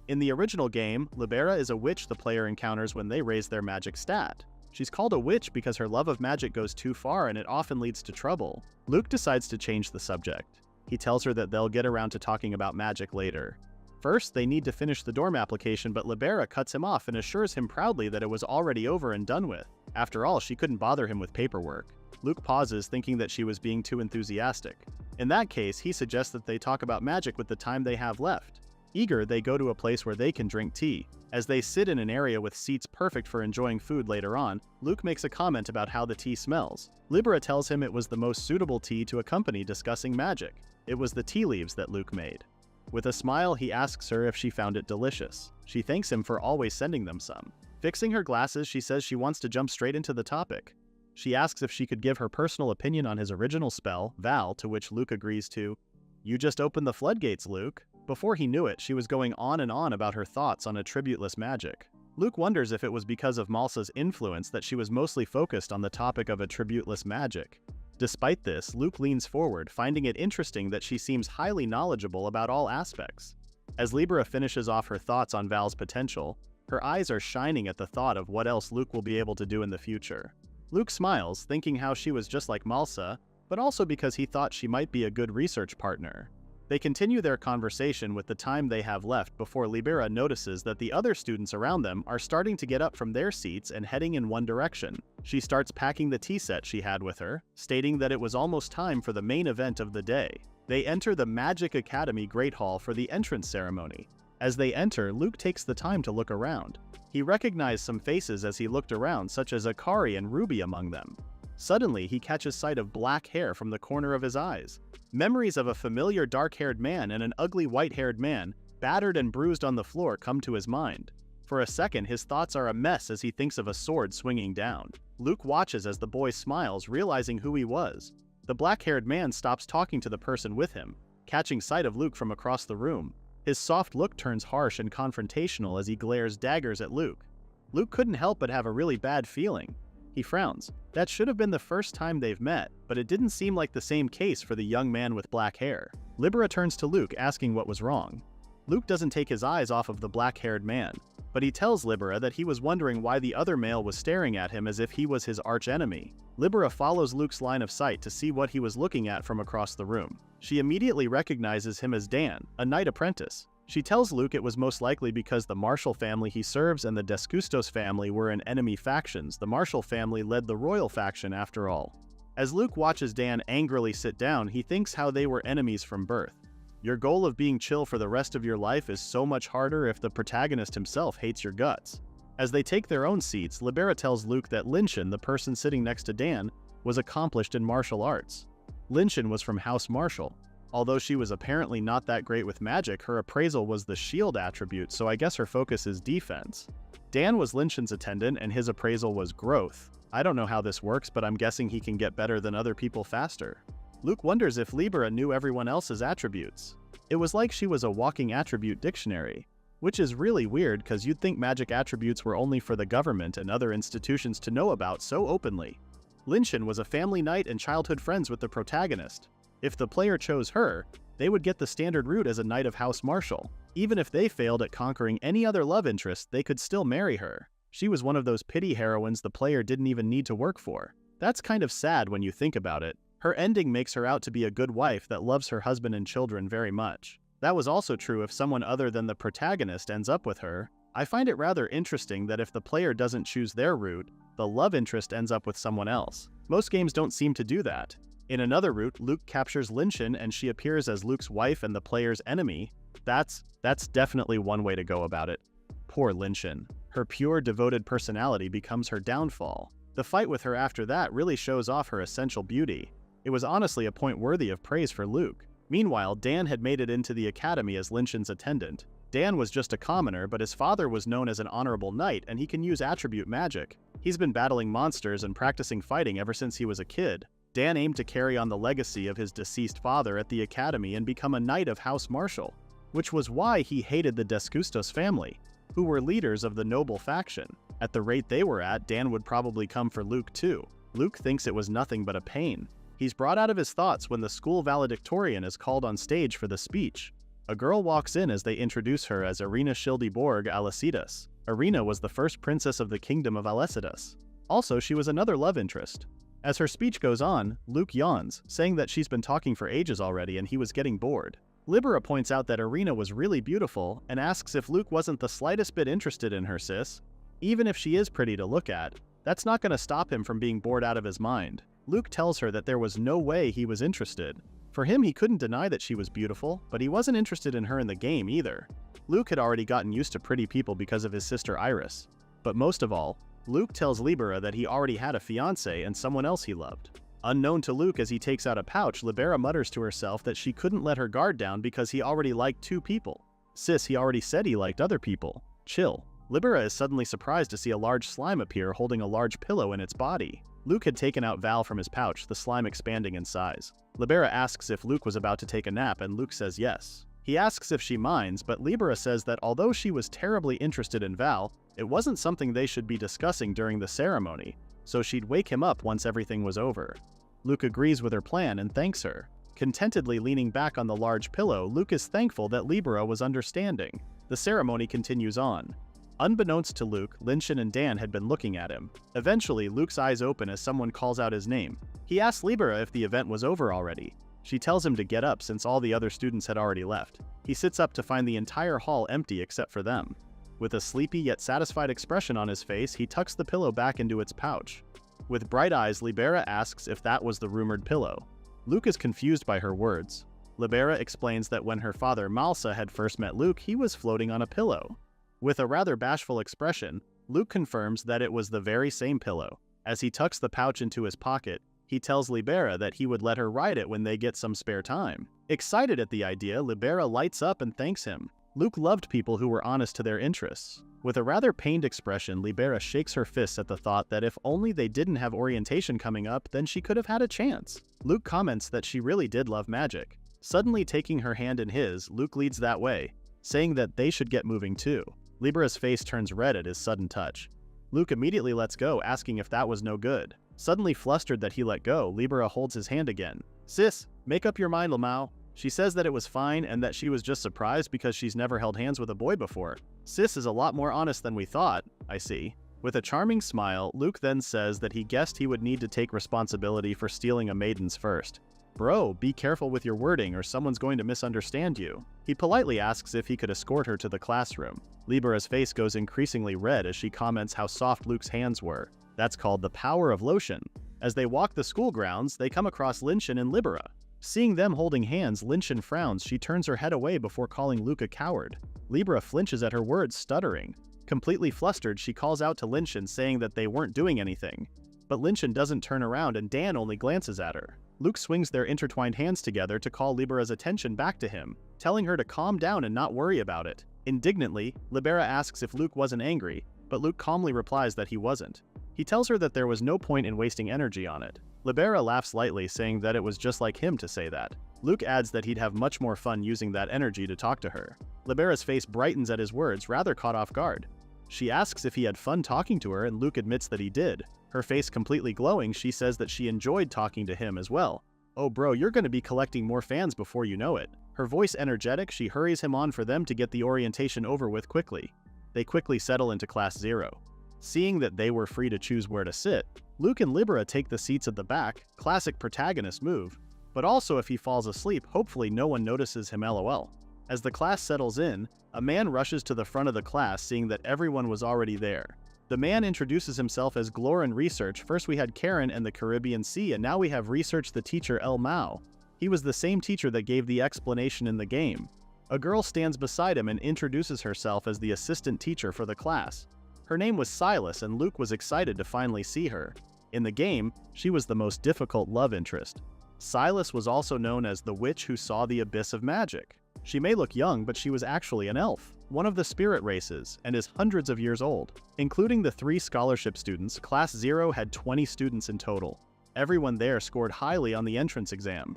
In the original game, Libera is a witch the player encounters when they raise their magic stat. She's called a witch because her love of magic goes too far and it often leads to trouble. Luke decides to change the subject. He tells her that they'll get around to talking about magic later. First, they need to finish the dorm application, but Libera cuts him off and assures him proudly that it was already over and done with. After all, she couldn't bother him with paperwork. Luke pauses, thinking that she was being too enthusiastic. In that case, he suggests that they talk about magic with the time they have left. Eager, they go to a place where they can drink tea. As they sit in an area with seats perfect for enjoying food later on, Luke makes a comment about how the tea smells. Libera tells him it was the most suitable tea to accompany discussing magic. It was the tea leaves that Luke made. With a smile, he asks her if she found it delicious. She thanks him for always sending them some. Fixing her glasses, she says she wants to jump straight into the topic. She asks if she could give her personal opinion on his original spell, Val, to which Luke agrees to. "You just opened the floodgates, Luke." Before he knew it, she was going on and on about her thoughts on attributeless magic. Luke wonders if it was because of Malsa's influence that she was mostly focused on the topic of attributeless magic. Despite this, Luke leans forward, finding it interesting that she seems highly knowledgeable about all aspects. As Libera finishes off her thoughts on Val's potential, her eyes are shining at the thought of what else Luke will be able to do in the future. Luke smiles, thinking how she was just like Malsa, but also because he thought she might be a good research partner. They continue their conversation with the time they have left before Libera notices that the other students around them are starting to get up from their seats and heading in one direction. She starts packing the tea set she had with her, stating that it was almost time for the main event of the day. They enter the Magic Academy Great Hall for the entrance ceremony. As they enter, Luke takes the time to look around. He recognized some faces as he looked around, such as Akari and Ruby among them. Suddenly, he catches sight of black hair from the corner of his eyes. Memories of a familiar dark-haired man and an ugly white-haired man, battered and bruised on the floor, come to his mind. For a second, his thoughts are a mess as he thinks of a sword swinging down. Luke watches as the boy smiles, realizing who he was. The black-haired man stops talking to the person with him, catching sight of Luke from across the room. His soft look turns harsh and confrontational as he glares daggers at Luke. Luke couldn't help but have a really bad feeling. He frowns. That should have been the first time they've met, but it didn't seem like the same case for the young man with black hair. Libera turns to Luke, asking what was wrong. Luke doesn't take his eyes off of the black-haired man. but he tells Libera that he was wondering why the other male was staring at him as if he was his arch-enemy. Libera follows Luke's line of sight to see what he was looking at from across the room. She immediately recognizes him as Dan, a knight apprentice. She tells Luke it was most likely because the Marshall family he serves and the Descustos family were in enemy factions. The Marshall family led the royal faction after all. As Luke watches Dan angrily sit down, he thinks how they were enemies from birth. Your goal of being chill for the rest of your life is so much harder if the protagonist himself hates your guts. As they take their own seats, Libera tells Luke that Linshin, the person sitting next to Dan, was accomplished in martial arts. Linshin was from House Marshall. Although she was apparently not that great with magic, her appraisal was the shield attribute, so I guess her focus is defense. Dan was Linshin's attendant and his appraisal was growth. I don't know how this works, but I'm guessing he can get better than other people faster. Luke wonders if Libera knew everyone else's attributes. It was like she was a walking attribute dictionary. Which is really weird because you'd think magic attributes were only for the government and other institutions to know about so openly. Linshin was a family knight and childhood friends with the protagonist. If the player chose her, they would get the standard route as a knight of House Marshall. Even if they failed at conquering any other love interest, they could still marry her. She was one of those pity heroines the player didn't even need to work for. That's kind of sad when you think about it. Her ending makes her out to be a good wife that loves her husband and children very much. That was also true if someone other than the protagonist ends up with her. I find it rather interesting that if the player doesn't choose their route, the love interest ends up with someone else. Most games don't seem to do that. In another route, Luke captures Linshin and she appears as Luke's wife and the player's enemy. That's definitely one way to go about it. Poor Linshin. Her pure, devoted personality becomes her downfall. The fight with her after that really shows off her essential beauty. It was honestly a point worthy of praise for Luke. Meanwhile, Dan had made it into the academy as Linshin's attendant. Dan was just a commoner, but his father was known as an honorable knight and he can use attribute magic. He's been battling monsters and practicing fighting ever since he was a kid. Dan aimed to carry on the legacy of his deceased father at the academy and become a knight of House Marshall, which was why he hated the Descustos family, who were leaders of the noble faction. At the rate they were at, Dan would probably come for Luke too. Luke thinks it was nothing but a pain. He's brought out of his thoughts when the school valedictorian is called on stage for the speech. A girl walks in as they introduce her as Irina Schildeborg Alecidas. Irina was the first princess of the kingdom of Alecidas. Also, she was another love interest. As her speech goes on, Luke yawns, saying that she's been talking for ages already and he was getting bored. Libera points out that Irina was really beautiful and asks if Luke wasn't the slightest bit interested in her sis. Even if she is pretty to look at, that's not going to stop him from being bored out of his mind. Luke tells her that there was no way he was interested. For him, he couldn't deny that she was beautiful, but he wasn't interested in her in the game either. Luke had already gotten used to pretty people because of his sister Iris. But most of all, Luke tells Libera that he already had a fiancé and someone else he loved. Unknown to Luke, as he takes out a pouch, Libera mutters to herself that she couldn't let her guard down because he already liked 2 people. Sis, he already said he liked other people. Chill. Libera is suddenly surprised to see a large slime appear holding a large pillow in its body. Luke had taken out Val from his pouch, the slime expanding in size. Libera asks if Luke was about to take a nap and Luke says yes. He asks if she minds, but Libera says that although she was terribly interested in Val, it wasn't something they should be discussing during the ceremony, so she'd wake him up once everything was over. Luke agrees with her plan and thanks her. Contentedly leaning back on the large pillow, Luke is thankful that Libera was understanding. The ceremony continues on. Unbeknownst to Luke, Linshin and Dan had been looking at him. Eventually, Luke's eyes open as someone calls out his name. He asks Libera if the event was over already. She tells him to get up since all the other students had already left. He sits up to find the entire hall empty except for them. With a sleepy yet satisfied expression on his face, he tucks the pillow back into its pouch. With bright eyes, Libera asks if that was the rumored pillow. Luke is confused by her words. Libera explains that when her father Malsa had first met Luke, he was floating on a pillow. With a rather bashful expression, Luke confirms that it was the very same pillow. As he tucks the pouch into his pocket, he tells Libera that he would let her ride it when they get some spare time. Excited at the idea, Libera lights up and thanks him. Luke loved people who were honest to their interests. With a rather pained expression, Libera shakes her fists at the thought that if only they didn't have orientation coming up, then she could have had a chance. Luke comments that she really did love magic. Suddenly taking her hand in his, Luke leads that way, saying that they should get moving too. Libera's face turns red at his sudden touch. Luke immediately lets go, asking if that was no good. Suddenly flustered that he let go, Libera holds his hand again. Sis, make up your mind, Lamau. She says that it was fine and that she was just surprised because she's never held hands with a boy before. Sis is a lot more honest than we thought, I see. With a charming smile, Luke then says that he guessed he would need to take responsibility for stealing a maiden's first. Bro, be careful with your wording or someone's going to misunderstand you. He politely asks if he could escort her to the classroom. Libera's face goes increasingly red as she comments how soft Luke's hands were. That's called the power of lotion. As they walk the school grounds, they come across Linshin and Libera. Seeing them holding hands, Linshin frowns. She turns her head away before calling Luke a coward. Libera flinches at her words, stuttering. Completely flustered, she calls out to Linshin saying that they weren't doing anything. But Linshin doesn't turn around and Dan only glances at her. Luke swings their intertwined hands together to call Libera's attention back to him, telling her to calm down and not worry about it. Indignantly, Libera asks if Luke wasn't angry, but Luke calmly replies that he wasn't. He tells her that there was no point in wasting energy on it. Libera laughs lightly, saying that it was just like him to say that. Luke adds that he'd have much more fun using that energy to talk to her. Libera's face brightens at his words, rather caught off guard. She asks if he had fun talking to her, and Luke admits that he did. Her face completely glowing, she says that she enjoyed talking to him as well. Oh bro, you're gonna be collecting more fans before you know it. Her voice energetic, she hurries him on for them to get the orientation over with quickly. They quickly settle into class 0. Seeing that they were free to choose where to sit, Luke and Libera take the seats at the back, classic protagonist move. But also if he falls asleep, hopefully no one notices him lol. As the class settles in, a man rushes to the front of the class seeing that everyone was already there. The man introduces himself as Glorin Research. First we had Karen and the Caribbean Sea, and now we have Research the teacher El Mao. He was the same teacher that gave the explanation in the game. A girl stands beside him and introduces herself as the assistant teacher for the class. Her name was Silas, and Luke was excited to finally see her. In the game, she was the most difficult love interest. Silas was also known as the witch who saw the abyss of magic. She may look young, but she was actually an elf, one of the spirit races, and is hundreds of years old. Including the 3 scholarship students, Class 0 had 20 students in total. Everyone there scored highly on the entrance exam.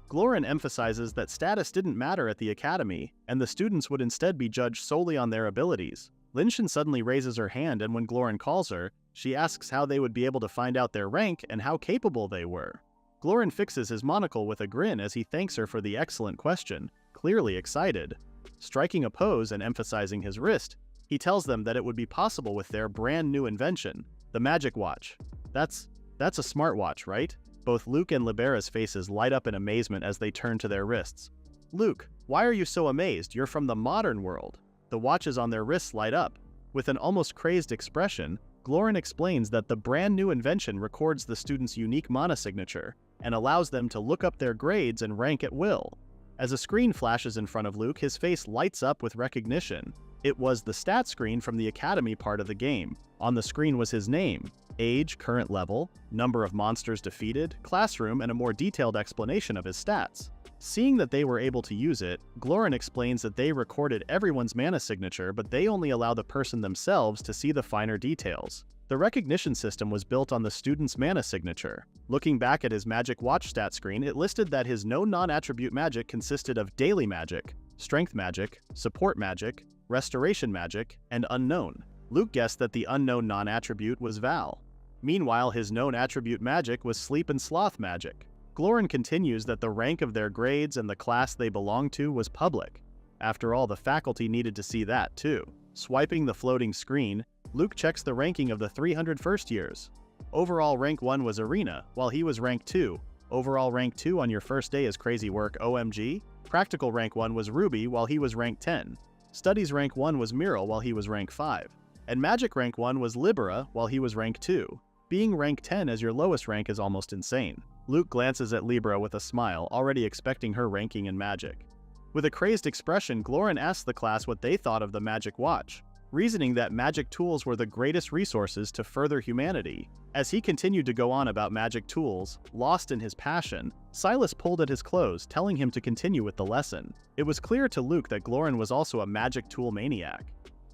Glorin emphasizes that status didn't matter at the academy, and the students would instead be judged solely on their abilities. Linshin suddenly raises her hand, and when Glorin calls her, she asks how they would be able to find out their rank and how capable they were. Glorin fixes his monocle with a grin as he thanks her for the excellent question, clearly excited. Striking a pose and emphasizing his wrist, he tells them that it would be possible with their brand new invention, the magic watch. That's a smartwatch, right? Both Luke and Libera's faces light up in amazement as they turn to their wrists. Luke, why are you so amazed? You're from the modern world. The watches on their wrists light up. With an almost crazed expression, Glorin explains that the brand new invention records the student's unique mana signature and allows them to look up their grades and rank at will. As a screen flashes in front of Luke, his face lights up with recognition. It was the stat screen from the academy part of the game. On the screen was his name, age, current level, number of monsters defeated, classroom, and a more detailed explanation of his stats. Seeing that they were able to use it, Glorin explains that they recorded everyone's mana signature, but they only allow the person themselves to see the finer details. The recognition system was built on the student's mana signature. Looking back at his magic watch stat screen, it listed that his no non-attribute magic consisted of daily magic, strength magic, support magic, restoration magic, and unknown. Luke guessed that the unknown non-attribute was Val. Meanwhile, his known attribute magic was sleep and sloth magic. Glorin continues that the rank of their grades and the class they belonged to was public. After all, the faculty needed to see that too. Swiping the floating screen, Luke checks the ranking of the 300 first years. Overall rank 1 was Arena, while he was rank 2. Overall rank 2 on your first day is crazy work, OMG. Practical rank 1 was Ruby, while he was rank 10. Studies rank 1 was Miral, while he was rank 5. And Magic rank 1 was Libera, while he was rank 2. Being rank 10 as your lowest rank is almost insane. Luke glances at Libera with a smile, already expecting her ranking in Magic. With a crazed expression, Glorin asks the class what they thought of the Magic Watch, reasoning that magic tools were the greatest resources to further humanity. As he continued to go on about magic tools, lost in his passion, Silas pulled at his clothes, telling him to continue with the lesson. It was clear to Luke that Glorin was also a magic tool maniac.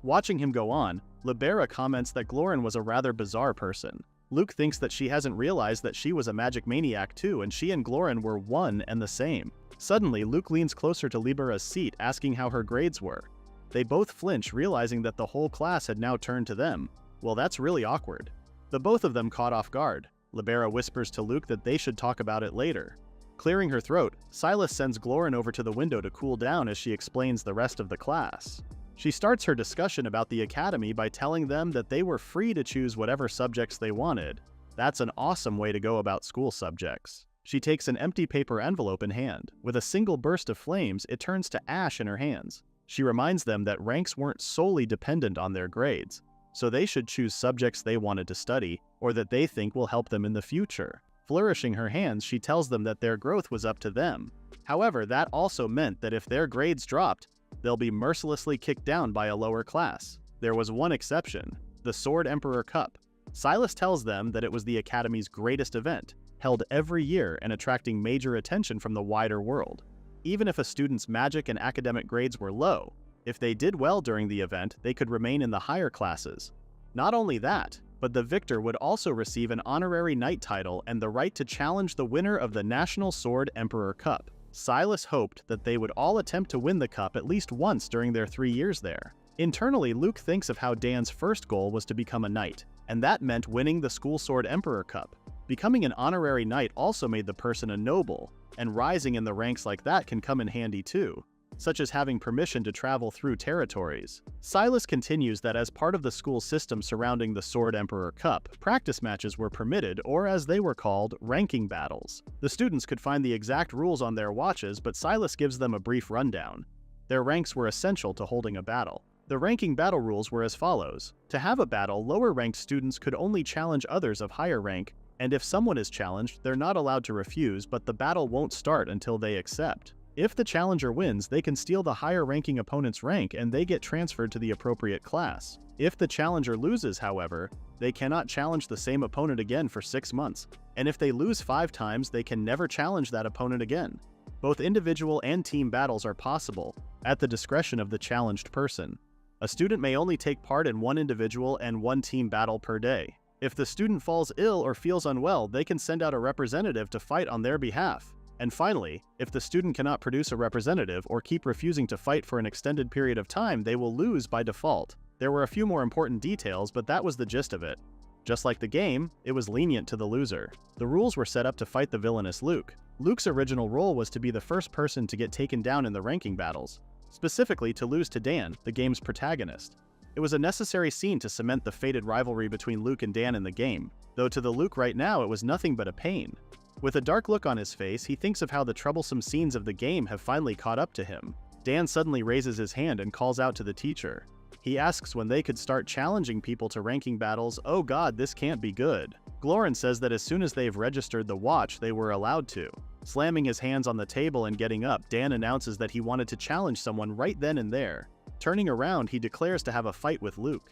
Watching him go on, Libera comments that Glorin was a rather bizarre person. Luke thinks that she hasn't realized that she was a magic maniac too, and she and Glorin were one and the same. Suddenly, Luke leans closer to Libera's seat, asking how her grades were. They both flinch, realizing that the whole class had now turned to them. Well, that's really awkward. The both of them caught off guard. Libera whispers to Luke that they should talk about it later. Clearing her throat, Silas sends Glorin over to the window to cool down as she explains the rest of the class. She starts her discussion about the academy by telling them that they were free to choose whatever subjects they wanted. That's an awesome way to go about school subjects. She takes an empty paper envelope in hand. With a single burst of flames, it turns to ash in her hands. She reminds them that ranks weren't solely dependent on their grades, so they should choose subjects they wanted to study or that they think will help them in the future. Flourishing her hands, she tells them that their growth was up to them. However, that also meant that if their grades dropped, they'll be mercilessly kicked down by a lower class. There was one exception, the Sword Emperor Cup. Silas tells them that it was the Academy's greatest event, held every year and attracting major attention from the wider world. Even if a student's magic and academic grades were low, if they did well during the event, they could remain in the higher classes. Not only that, but the victor would also receive an honorary knight title and the right to challenge the winner of the National Sword Emperor Cup. Silas hoped that they would all attempt to win the cup at least once during their 3 years there. Internally, Luke thinks of how Dan's first goal was to become a knight, and that meant winning the School Sword Emperor Cup. Becoming an honorary knight also made the person a noble, and rising in the ranks like that can come in handy too, such as having permission to travel through territories. Silas continues that as part of the school system surrounding the Sword Emperor Cup, practice matches were permitted, or as they were called, ranking battles. The students could find the exact rules on their watches, but Silas gives them a brief rundown. Their ranks were essential to holding a battle. The ranking battle rules were as follows. To have a battle, lower-ranked students could only challenge others of higher rank, and if someone is challenged, they're not allowed to refuse, but the battle won't start until they accept. If the challenger wins, they can steal the higher-ranking opponent's rank and they get transferred to the appropriate class. If the challenger loses, however, they cannot challenge the same opponent again for 6 months, and if they lose 5 times, they can never challenge that opponent again. Both individual and team battles are possible, at the discretion of the challenged person. A student may only take part in 1 individual and 1 team battle per day. If the student falls ill or feels unwell, they can send out a representative to fight on their behalf. And finally, if the student cannot produce a representative or keep refusing to fight for an extended period of time, they will lose by default. There were a few more important details, but that was the gist of it. Just like the game, it was lenient to the loser. The rules were set up to fight the villainous Luke. Luke's original role was to be the first person to get taken down in the ranking battles, specifically to lose to Dan, the game's protagonist. It was a necessary scene to cement the fated rivalry between Luke and Dan in the game, though to the Luke right now it was nothing but a pain. With a dark look on his face, he thinks of how the troublesome scenes of the game have finally caught up to him. Dan suddenly raises his hand and calls out to the teacher. He asks when they could start challenging people to ranking battles. Oh god, this can't be good. Glorin says that as soon as they've registered the watch, they were allowed to. Slamming his hands on the table and getting up, Dan announces that he wanted to challenge someone right then and there. Turning around, he declares to have a fight with Luke.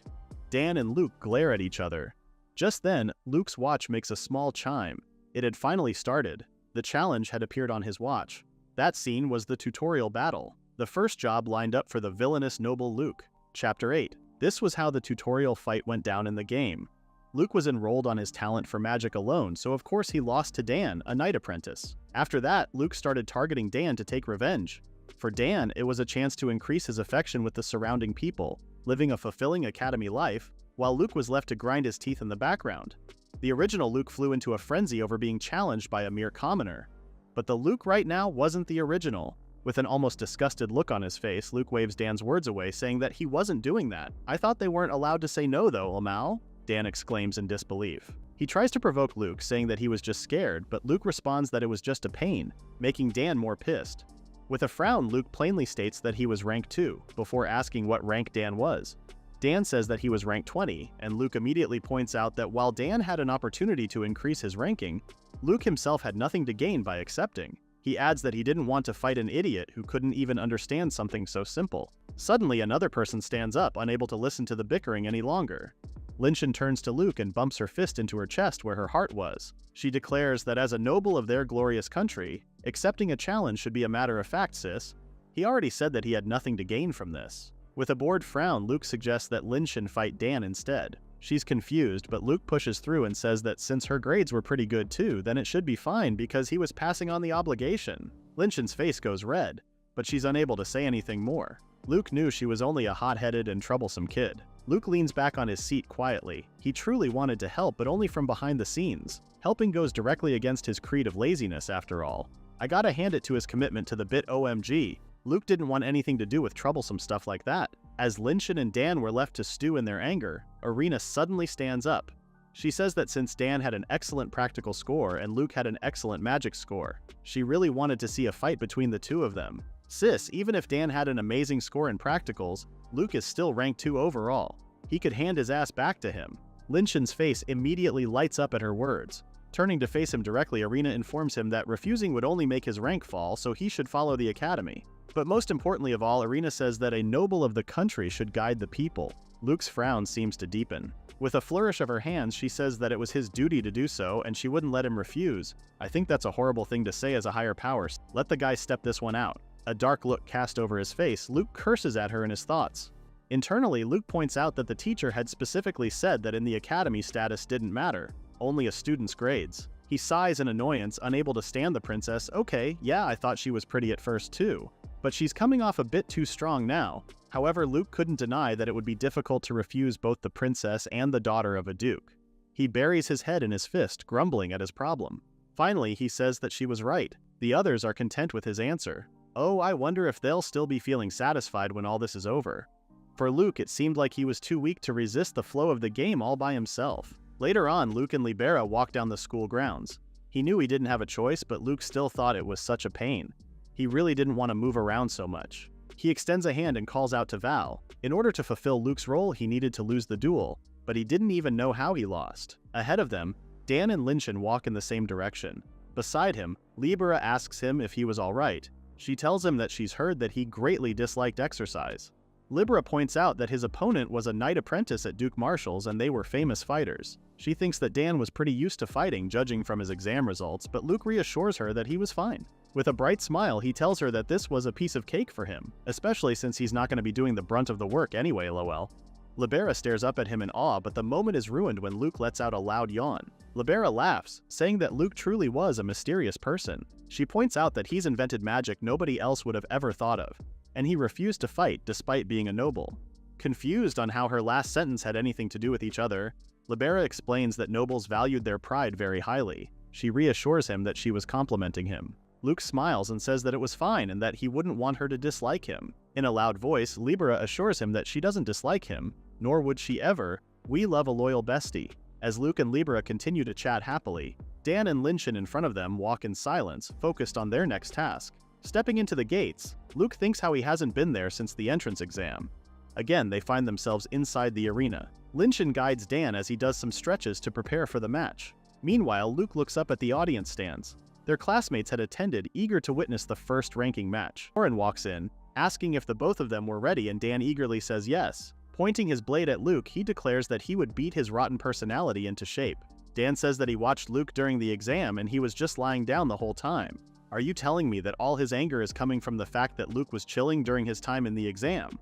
Dan and Luke glare at each other. Just then, Luke's watch makes a small chime. It had finally started. The challenge had appeared on his watch. That scene was the tutorial battle, the first job lined up for the villainous noble Luke. Chapter 8. This was how the tutorial fight went down in the game. Luke was enrolled on his talent for magic alone, so of course he lost to Dan, a knight apprentice. After that, Luke started targeting Dan to take revenge. For Dan, it was a chance to increase his affection with the surrounding people, living a fulfilling academy life, while Luke was left to grind his teeth in the background. The original Luke flew into a frenzy over being challenged by a mere commoner. But the Luke right now wasn't the original. With an almost disgusted look on his face, Luke waves Dan's words away, saying that he wasn't doing that. I thought they weren't allowed to say no though, Amal? Dan exclaims in disbelief. He tries to provoke Luke, saying that he was just scared, but Luke responds that it was just a pain, making Dan more pissed. With a frown, Luke plainly states that he was rank 2, before asking what rank Dan was. Dan says that he was rank 20, and Luke immediately points out that while Dan had an opportunity to increase his ranking, Luke himself had nothing to gain by accepting. He adds that he didn't want to fight an idiot who couldn't even understand something so simple. Suddenly, another person stands up, unable to listen to the bickering any longer. Linshin turns to Luke and bumps her fist into her chest where her heart was. She declares that as a noble of their glorious country, accepting a challenge should be a matter of fact, sis. He already said that he had nothing to gain from this. With a bored frown, Luke suggests that Linshin fight Dan instead. She's confused, but Luke pushes through and says that since her grades were pretty good too, then it should be fine because he was passing on the obligation. Linshin's face goes red, but she's unable to say anything more. Luke knew she was only a hot-headed and troublesome kid. Luke leans back on his seat quietly. He truly wanted to help, but only from behind the scenes. Helping goes directly against his creed of laziness, after all. I gotta hand it to his commitment to the bit OMG. Luke didn't want anything to do with troublesome stuff like that. As Linshin and Dan were left to stew in their anger, Irina suddenly stands up. She says that since Dan had an excellent practical score and Luke had an excellent magic score, she really wanted to see a fight between the two of them. Sis, even if Dan had an amazing score in practicals, Luke is still rank 2 overall. He could hand his ass back to him. Linshin's face immediately lights up at her words. Turning to face him directly, Irina informs him that refusing would only make his rank fall, so he should follow the academy. But most importantly of all, Irina says that a noble of the country should guide the people. Luke's frown seems to deepen. With a flourish of her hands, she says that it was his duty to do so, and she wouldn't let him refuse. I think that's a horrible thing to say as a higher power. Let the guy step this one out. A dark look cast over his face, Luke curses at her in his thoughts. Internally, Luke points out that the teacher had specifically said that in the academy status didn't matter, only a student's grades. He sighs in annoyance, unable to stand the princess. Okay, yeah, I thought she was pretty at first too, but she's coming off a bit too strong now. However, Luke couldn't deny that it would be difficult to refuse both the princess and the daughter of a duke. He buries his head in his fist, grumbling at his problem. Finally, he says that she was right. The others are content with his answer. Oh, I wonder if they'll still be feeling satisfied when all this is over. For Luke, it seemed like he was too weak to resist the flow of the game all by himself. Later on, Luke and Libera walk down the school grounds. He knew he didn't have a choice, but Luke still thought it was such a pain. He really didn't want to move around so much. He extends a hand and calls out to Val. In order to fulfill Luke's role, he needed to lose the duel, but he didn't even know how he lost. Ahead of them, Dan and Linshin walk in the same direction. Beside him, Libera asks him if he was alright. She tells him that she's heard that he greatly disliked exercise. Libera points out that his opponent was a knight apprentice at Duke Marshall's and they were famous fighters. She thinks that Dan was pretty used to fighting, judging from his exam results, but Luke reassures her that he was fine. With a bright smile, he tells her that this was a piece of cake for him, especially since he's not going to be doing the brunt of the work anyway, lol. Libera stares up at him in awe, but the moment is ruined when Luke lets out a loud yawn. Libera laughs, saying that Luke truly was a mysterious person. She points out that he's invented magic nobody else would have ever thought of, and he refused to fight despite being a noble. Confused on how her last sentence had anything to do with each other, Libera explains that nobles valued their pride very highly. She reassures him that she was complimenting him. Luke smiles and says that it was fine and that he wouldn't want her to dislike him. In a loud voice, Libera assures him that she doesn't dislike him, nor would she ever. We love a loyal bestie. As Luke and Libera continue to chat happily, Dan and Linshin in front of them walk in silence, focused on their next task. Stepping into the gates, Luke thinks how he hasn't been there since the entrance exam. Again, they find themselves inside the arena. Linshin guides Dan as he does some stretches to prepare for the match. Meanwhile, Luke looks up at the audience stands. Their classmates had attended, eager to witness the first ranking match. Oren walks in, asking if the both of them were ready, and Dan eagerly says yes. Pointing his blade at Luke, he declares that he would beat his rotten personality into shape. Dan says that he watched Luke during the exam and he was just lying down the whole time. Are you telling me that all his anger is coming from the fact that Luke was chilling during his time in the exam?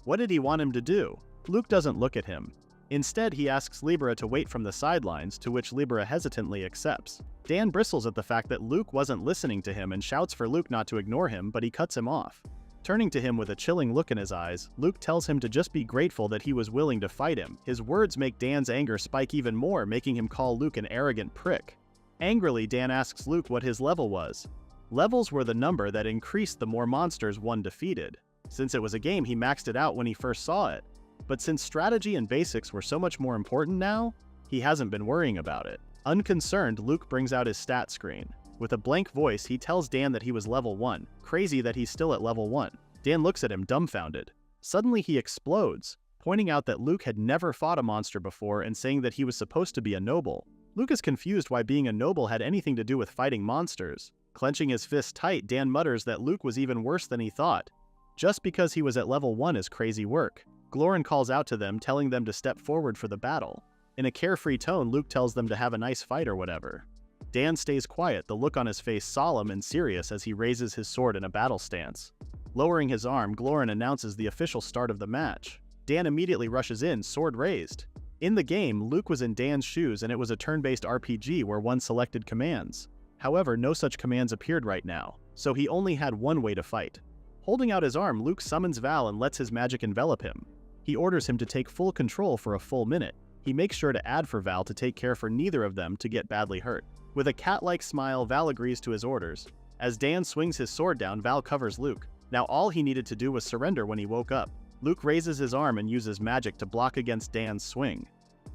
What did he want him to do? Luke doesn't look at him. Instead, he asks Libera to wait from the sidelines, to which Libera hesitantly accepts. Dan bristles at the fact that Luke wasn't listening to him and shouts for Luke not to ignore him, but he cuts him off. Turning to him with a chilling look in his eyes, Luke tells him to just be grateful that he was willing to fight him. His words make Dan's anger spike even more, making him call Luke an arrogant prick. Angrily, Dan asks Luke what his level was. Levels were the number that increased the more monsters one defeated. Since it was a game, he maxed it out when he first saw it. But since strategy and basics were so much more important now, he hasn't been worrying about it. Unconcerned, Luke brings out his stat screen. With a blank voice, he tells Dan that he was level 1. Crazy that he's still at level 1. Dan looks at him dumbfounded. Suddenly he explodes, pointing out that Luke had never fought a monster before and saying that he was supposed to be a noble. Luke is confused why being a noble had anything to do with fighting monsters. Clenching his fist tight, Dan mutters that Luke was even worse than he thought. Just because he was at level 1 is crazy work. Glorin calls out to them, telling them to step forward for the battle. In a carefree tone, Luke tells them to have a nice fight or whatever. Dan stays quiet, the look on his face solemn and serious as he raises his sword in a battle stance. Lowering his arm, Glorin announces the official start of the match. Dan immediately rushes in, sword raised. In the game, Luke was in Dan's shoes and it was a turn-based RPG where one selected commands. However, no such commands appeared right now, so he only had one way to fight. Holding out his arm, Luke summons Val and lets his magic envelop him. He orders him to take full control for a full minute. He makes sure to add for Val to take care for neither of them to get badly hurt. With a cat-like smile, Val agrees to his orders. As Dan swings his sword down, Val covers Luke. Now all he needed to do was surrender when he woke up. Luke raises his arm and uses magic to block against Dan's swing.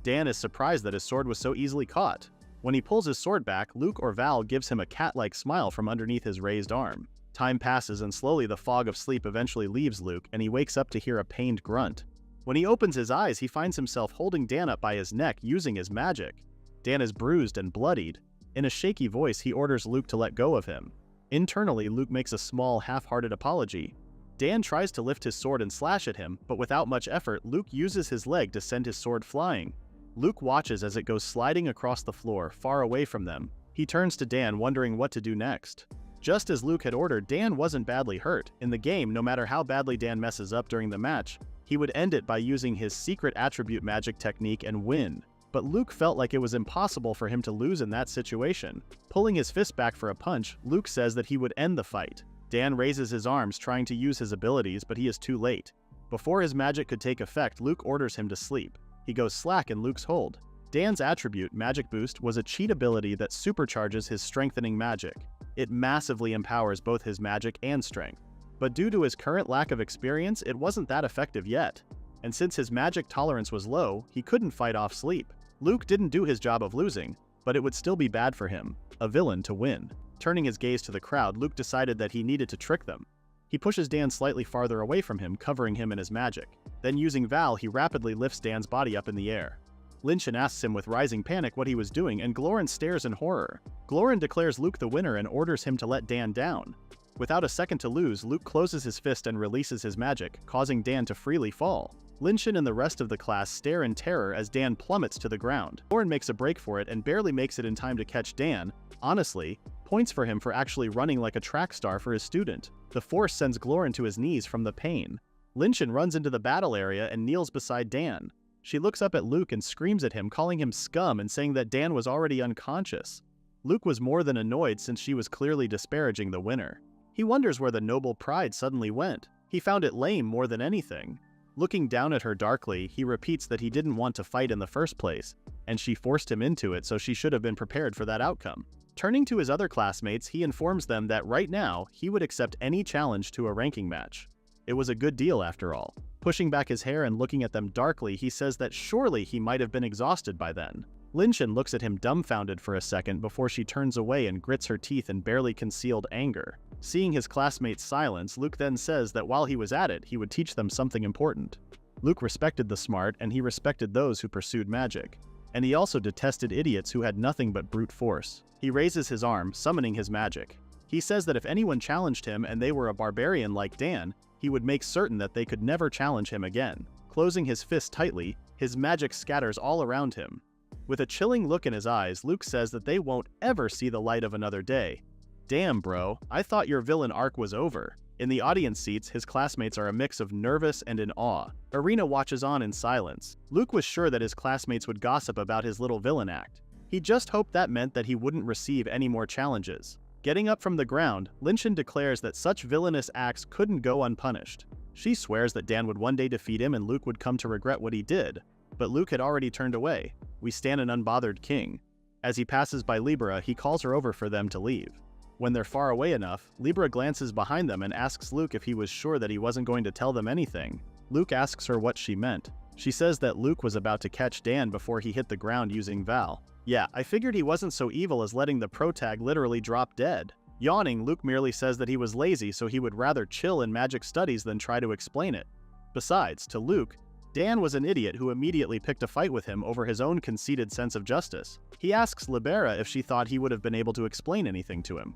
Dan is surprised that his sword was so easily caught. When he pulls his sword back, Luke or Val gives him a cat-like smile from underneath his raised arm. Time passes and slowly the fog of sleep eventually leaves Luke and he wakes up to hear a pained grunt. When he opens his eyes, he finds himself holding Dan up by his neck using his magic. Dan is bruised and bloodied. In a shaky voice, he orders Luke to let go of him. Internally, Luke makes a small, half-hearted apology. Dan tries to lift his sword and slash at him, but without much effort, Luke uses his leg to send his sword flying. Luke watches as it goes sliding across the floor, far away from them. He turns to Dan, wondering what to do next. Just as Luke had ordered, Dan wasn't badly hurt. In the game, no matter how badly Dan messes up during the match, he would end it by using his secret attribute magic technique and win. But Luke felt like it was impossible for him to lose in that situation. Pulling his fist back for a punch, Luke says that he would end the fight. Dan raises his arms, trying to use his abilities, but he is too late. Before his magic could take effect, Luke orders him to sleep. He goes slack in Luke's hold. Dan's attribute, Magic Boost, was a cheat ability that supercharges his strengthening magic. It massively empowers both his magic and strength. But due to his current lack of experience, it wasn't that effective yet. And since his magic tolerance was low, he couldn't fight off sleep. Luke didn't do his job of losing, but it would still be bad for him, a villain, to win. Turning his gaze to the crowd, Luke decided that he needed to trick them. He pushes Dan slightly farther away from him, covering him in his magic. Then using Val, he rapidly lifts Dan's body up in the air. Lynchen asks him with rising panic what he was doing, and Glorin stares in horror. Glorin declares Luke the winner and orders him to let Dan down. Without a second to lose, Luke closes his fist and releases his magic, causing Dan to freely fall. Lynchen and the rest of the class stare in terror as Dan plummets to the ground. Glorin makes a break for it and barely makes it in time to catch Dan. Honestly, points for him for actually running like a track star for his student. The force sends Glorin to his knees from the pain. Lynchen runs into the battle area and kneels beside Dan. She looks up at Luke and screams at him, calling him scum and saying that Dan was already unconscious. Luke was more than annoyed since she was clearly disparaging the winner. He wonders where the noble pride suddenly went. He found it lame more than anything. Looking down at her darkly, he repeats that he didn't want to fight in the first place, and she forced him into it, so she should have been prepared for that outcome. Turning to his other classmates, he informs them that right now, he would accept any challenge to a ranking match. It was a good deal after all. Pushing back his hair and looking at them darkly, he says that surely he might have been exhausted by then. Lynchen looks at him dumbfounded for a second before she turns away and grits her teeth in barely concealed anger. Seeing his classmates' silence, Luke then says that while he was at it, he would teach them something important. Luke respected the smart, and he respected those who pursued magic. And he also detested idiots who had nothing but brute force. He raises his arm, summoning his magic. He says that if anyone challenged him and they were a barbarian like Dan, he would make certain that they could never challenge him again. Closing his fist tightly, his magic scatters all around him. With a chilling look in his eyes, Luke says that they won't ever see the light of another day. Damn, bro, I thought your villain arc was over. In the audience seats, his classmates are a mix of nervous and in awe. Arena watches on in silence. Luke was sure that his classmates would gossip about his little villain act. He just hoped that meant that he wouldn't receive any more challenges. Getting up from the ground, Lynchen declares that such villainous acts couldn't go unpunished. She swears that Dan would one day defeat him and Luke would come to regret what he did. But Luke had already turned away. We stand an unbothered king. As he passes by Libra, he calls her over for them to leave. When they're far away enough, Libra glances behind them and asks Luke if he was sure that he wasn't going to tell them anything. Luke asks her what she meant. She says that Luke was about to catch Dan before he hit the ground using Val. Yeah, I figured he wasn't so evil as letting the protag literally drop dead. Yawning, Luke merely says that he was lazy, so he would rather chill in magic studies than try to explain it. Besides, to Luke, Dan was an idiot who immediately picked a fight with him over his own conceited sense of justice. He asks Libera if she thought he would have been able to explain anything to him.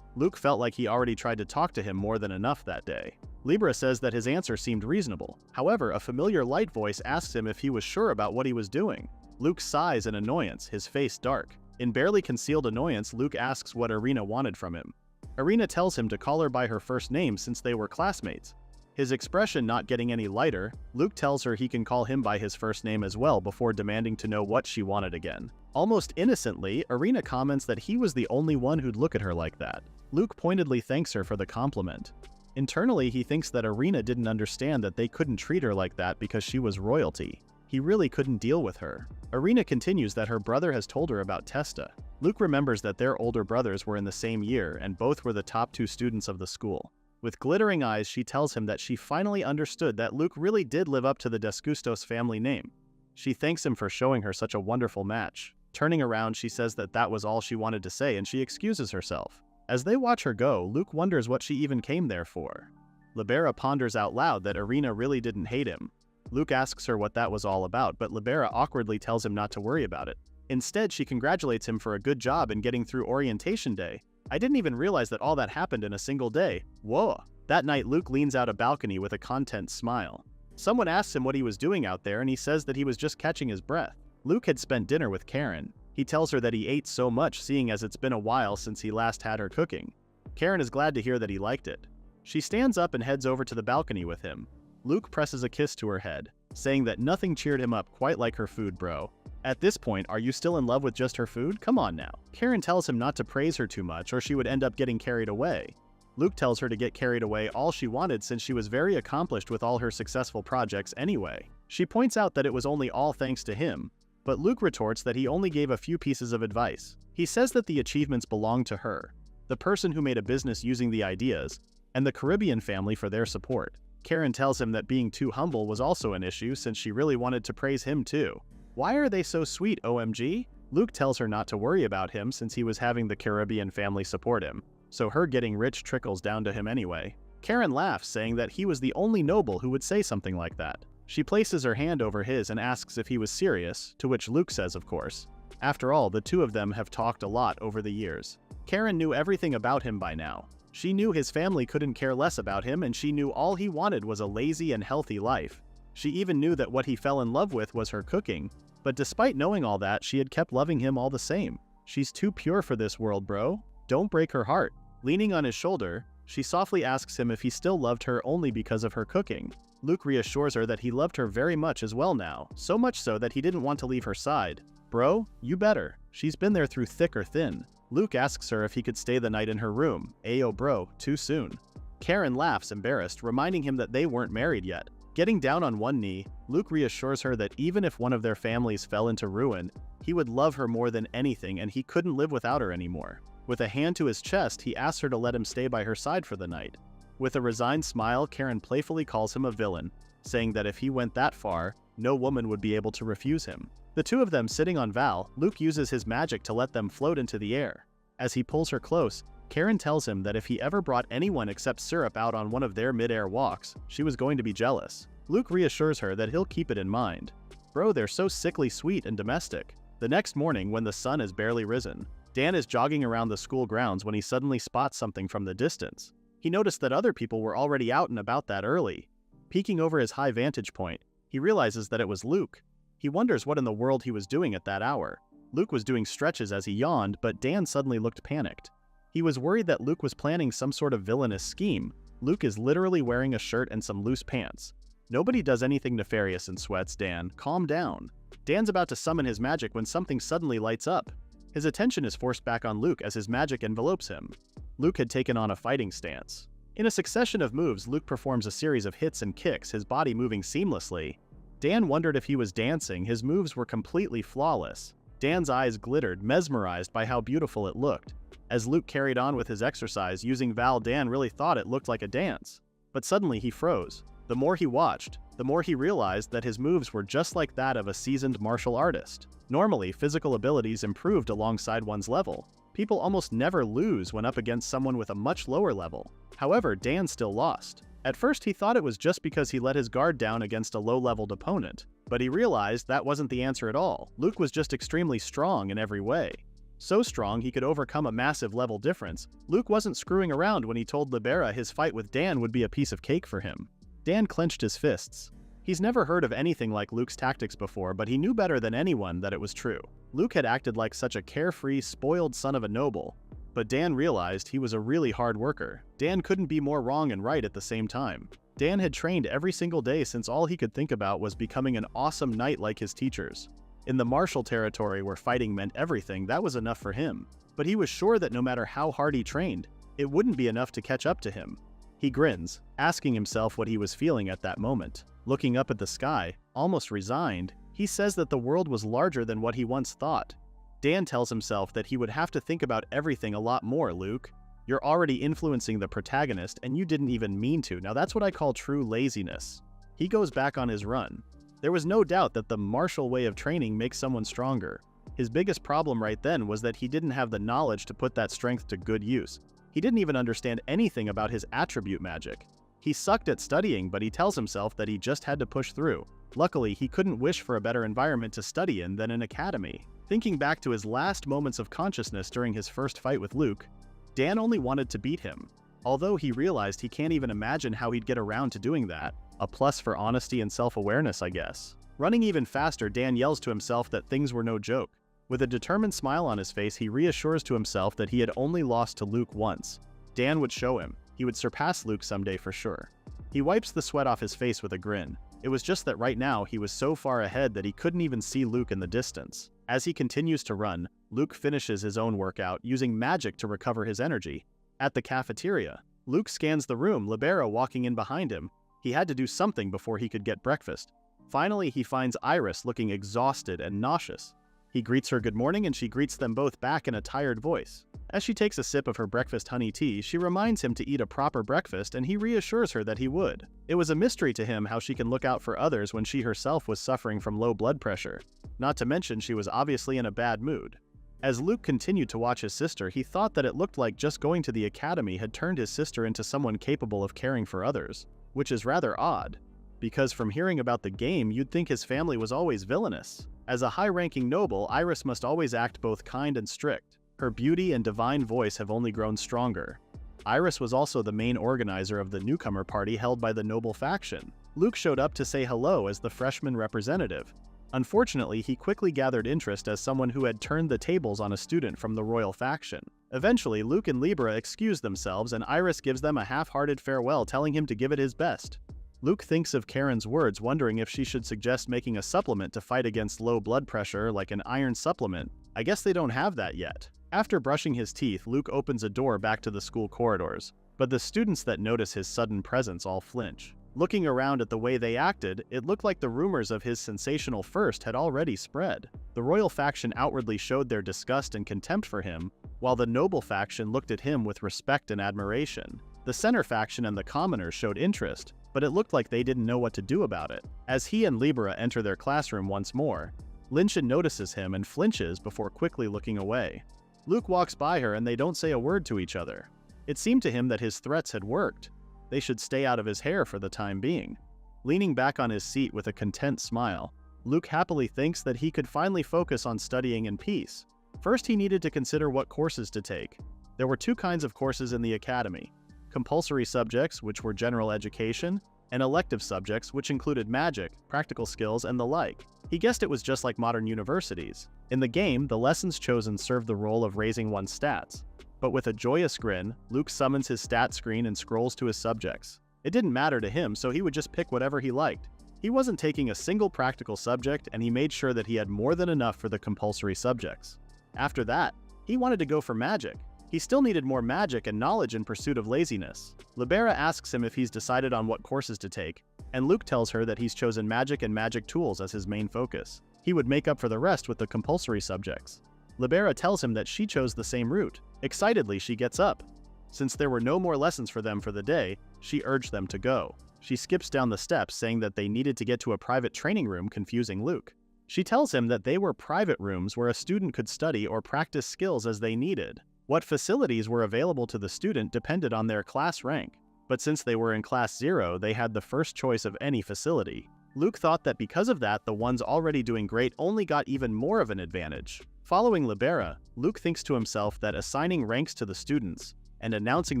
Luke felt like he already tried to talk to him more than enough that day. Libra says that his answer seemed reasonable. However, a familiar light voice asks him if he was sure about what he was doing. Luke sighs in annoyance, his face dark. In barely concealed annoyance, Luke asks what Arena wanted from him. Arena tells him to call her by her first name since they were classmates. His expression not getting any lighter, Luke tells her he can call him by his first name as well before demanding to know what she wanted again. Almost innocently, Arena comments that he was the only one who'd look at her like that. Luke pointedly thanks her for the compliment. Internally, he thinks that Arena didn't understand that they couldn't treat her like that because she was royalty. He He really couldn't deal with her. Irina continues that her brother has told her about Testa. Luke remembers that their older brothers were in the same year and both were the top 2 students of the school. With glittering eyes, she tells him that she finally understood that Luke really did live up to the Descustos family name. She thanks him for showing her such a wonderful match. Turning around, she says that that was all she wanted to say and she excuses herself. As they watch her go, Luke wonders what she even came there for. Libera ponders out loud that Irina really didn't hate him. Luke asks her what that was all about, but Libera awkwardly tells him not to worry about it. Instead, she congratulates him for a good job in getting through orientation day. I didn't even realize that all that happened in a single day. Whoa! That night, Luke leans out a balcony with a content smile. Someone asks him what he was doing out there and he says that he was just catching his breath. Luke had spent dinner with Karen. He tells her that he ate so much seeing as it's been a while since he last had her cooking. Karen is glad to hear that he liked it. She stands up and heads over to the balcony with him. Luke presses a kiss to her head, saying that nothing cheered him up quite like her food, bro. At this point, are you still in love with just her food? Come on now. Karen tells him not to praise her too much or she would end up getting carried away. Luke tells her to get carried away all she wanted since she was very accomplished with all her successful projects anyway. She points out that it was only all thanks to him, but Luke retorts that he only gave a few pieces of advice. He says that the achievements belong to her, the person who made a business using the ideas, and the Caribbean family for their support. Karen tells him that being too humble was also an issue since she really wanted to praise him too. Why are they so sweet, OMG? Luke tells her not to worry about him since he was having the Caribbean family support him, so her getting rich trickles down to him anyway. Karen laughs, saying that he was the only noble who would say something like that. She places her hand over his and asks if he was serious, to which Luke says of course. After all, the two of them have talked a lot over the years. Karen knew everything about him by now. She knew his family couldn't care less about him and she knew all he wanted was a lazy and healthy life. She even knew that what he fell in love with was her cooking, but despite knowing all that, she had kept loving him all the same. She's too pure for this world, bro. Don't break her heart. Leaning on his shoulder, she softly asks him if he still loved her only because of her cooking. Luke reassures her that he loved her very much as well now, so much so that he didn't want to leave her side. Bro, you better. She's been there through thick or thin. Luke asks her if he could stay the night in her room. Ayo bro, too soon. Karen laughs, embarrassed, reminding him that they weren't married yet. Getting down on one knee, Luke reassures her that even if one of their families fell into ruin, he would love her more than anything and he couldn't live without her anymore. With a hand to his chest, he asks her to let him stay by her side for the night. With a resigned smile, Karen playfully calls him a villain, saying that if he went that far, no woman would be able to refuse him. The two of them sitting on Val, Luke uses his magic to let them float into the air. As he pulls her close, Karen tells him that if he ever brought anyone except Syrup out on one of their mid-air walks, she was going to be jealous. Luke reassures her that he'll keep it in mind. Bro, they're so sickly sweet and domestic. The next morning, when the sun has barely risen, Dan is jogging around the school grounds when he suddenly spots something from the distance. He noticed that other people were already out and about that early. Peeking over his high vantage point, he realizes that it was Luke. He wonders what in the world he was doing at that hour. Luke was doing stretches as he yawned, but Dan suddenly looked panicked. He was worried that Luke was planning some sort of villainous scheme. Luke is literally wearing a shirt and some loose pants. Nobody does anything nefarious in sweats, Dan. Calm down. Dan's about to summon his magic when something suddenly lights up. His attention is forced back on Luke as his magic envelopes him. Luke had taken on a fighting stance. In a succession of moves, Luke performs a series of hits and kicks, his body moving seamlessly. Dan wondered if he was dancing. His moves were completely flawless. Dan's eyes glittered, mesmerized by how beautiful it looked. As Luke carried on with his exercise using Val, Dan really thought it looked like a dance. But suddenly he froze. The more he watched, the more he realized that his moves were just like that of a seasoned martial artist. Normally, physical abilities improved alongside one's level. People almost never lose when up against someone with a much lower level. However, Dan still lost. At first he thought it was just because he let his guard down against a low-leveled opponent, but he realized that wasn't the answer at all. Luke was just extremely strong in every way. So strong he could overcome a massive level difference. Luke wasn't screwing around when he told Libera his fight with Dan would be a piece of cake for him. Dan clenched his fists. He's never heard of anything like Luke's tactics before, but he knew better than anyone that it was true. Luke had acted like such a carefree, spoiled son of a noble, but Dan realized he was a really hard worker. Dan couldn't be more wrong and right at the same time. Dan had trained every single day since all he could think about was becoming an awesome knight like his teachers. In the martial territory where fighting meant everything, that was enough for him. But he was sure that no matter how hard he trained, it wouldn't be enough to catch up to him. He grins, asking himself what he was feeling at that moment. Looking up at the sky, almost resigned, He says that the world was larger than what he once thought. Dan tells himself that he would have to think about everything a lot more, Luke. You're already influencing the protagonist and you didn't even mean to. Now that's what I call true laziness. He goes back on his run. There was no doubt that the martial way of training makes someone stronger. His biggest problem right then was that he didn't have the knowledge to put that strength to good use. He didn't even understand anything about his attribute magic. He sucked at studying, but he tells himself that he just had to push through. Luckily, he couldn't wish for a better environment to study in than an academy. Thinking back to his last moments of consciousness during his first fight with Luke, Dan only wanted to beat him. Although he realized he can't even imagine how he'd get around to doing that. A plus for honesty and self-awareness, I guess. Running even faster, Dan yells to himself that things were no joke. With a determined smile on his face, he reassures to himself that he had only lost to Luke once. Dan would show him. He would surpass Luke someday for sure. He wipes the sweat off his face with a grin. It was just that right now he was so far ahead that he couldn't even see Luke in the distance. As he continues to run, Luke finishes his own workout using magic to recover his energy. At the cafeteria, Luke scans the room, Libera walking in behind him. He had to do something before he could get breakfast. Finally, he finds Iris looking exhausted and nauseous. He greets her good morning and she greets them both back in a tired voice. As she takes a sip of her breakfast honey tea, she reminds him to eat a proper breakfast and he reassures her that he would. It was a mystery to him how she can look out for others when she herself was suffering from low blood pressure. Not to mention she was obviously in a bad mood. As Luke continued to watch his sister, he thought that it looked like just going to the academy had turned his sister into someone capable of caring for others, which is rather odd. Because from hearing about the game, you'd think his family was always villainous. As a high-ranking noble, Iris must always act both kind and strict. Her beauty and divine voice have only grown stronger. Iris was also the main organizer of the newcomer party held by the noble faction. Luke showed up to say hello as the freshman representative. Unfortunately, he quickly gathered interest as someone who had turned the tables on a student from the royal faction. Eventually, Luke and Libera excuse themselves and Iris gives them a half-hearted farewell, telling him to give it his best. Luke thinks of Karen's words, wondering if she should suggest making a supplement to fight against low blood pressure, like an iron supplement. I guess they don't have that yet. After brushing his teeth, Luke opens a door back to the school corridors. But the students that notice his sudden presence all flinch. Looking around at the way they acted, it looked like the rumors of his sensational first had already spread. The royal faction outwardly showed their disgust and contempt for him, while the noble faction looked at him with respect and admiration. The center faction and the commoners showed interest, but it looked like they didn't know what to do about it. As he and Libera enter their classroom once more, Linshin notices him and flinches before quickly looking away. Luke walks by her and they don't say a word to each other. It seemed to him that his threats had worked. They should stay out of his hair for the time being. Leaning back on his seat with a content smile, Luke happily thinks that he could finally focus on studying in peace. First, he needed to consider what courses to take. There were two kinds of courses in the academy: compulsory subjects, which were general education, and elective subjects, which included magic, practical skills, and the like. He guessed it was just like modern universities. In the game, the lessons chosen served the role of raising one's stats. But with a joyous grin, Luke summons his stat screen and scrolls to his subjects. It didn't matter to him, so he would just pick whatever he liked. He wasn't taking a single practical subject, and he made sure that he had more than enough for the compulsory subjects. After that, he wanted to go for magic. He still needed more magic and knowledge in pursuit of laziness. Libera asks him if he's decided on what courses to take, and Luke tells her that he's chosen magic and magic tools as his main focus. He would make up for the rest with the compulsory subjects. Libera tells him that she chose the same route. Excitedly, she gets up. Since there were no more lessons for them for the day, she urged them to go. She skips down the steps, saying that they needed to get to a private training room, confusing Luke. She tells him that they were private rooms where a student could study or practice skills as they needed. What facilities were available to the student depended on their class rank, but since they were in class 0, they had the first choice of any facility. Luke thought that because of that, the ones already doing great only got even more of an advantage. Following Libera, Luke thinks to himself that assigning ranks to the students and announcing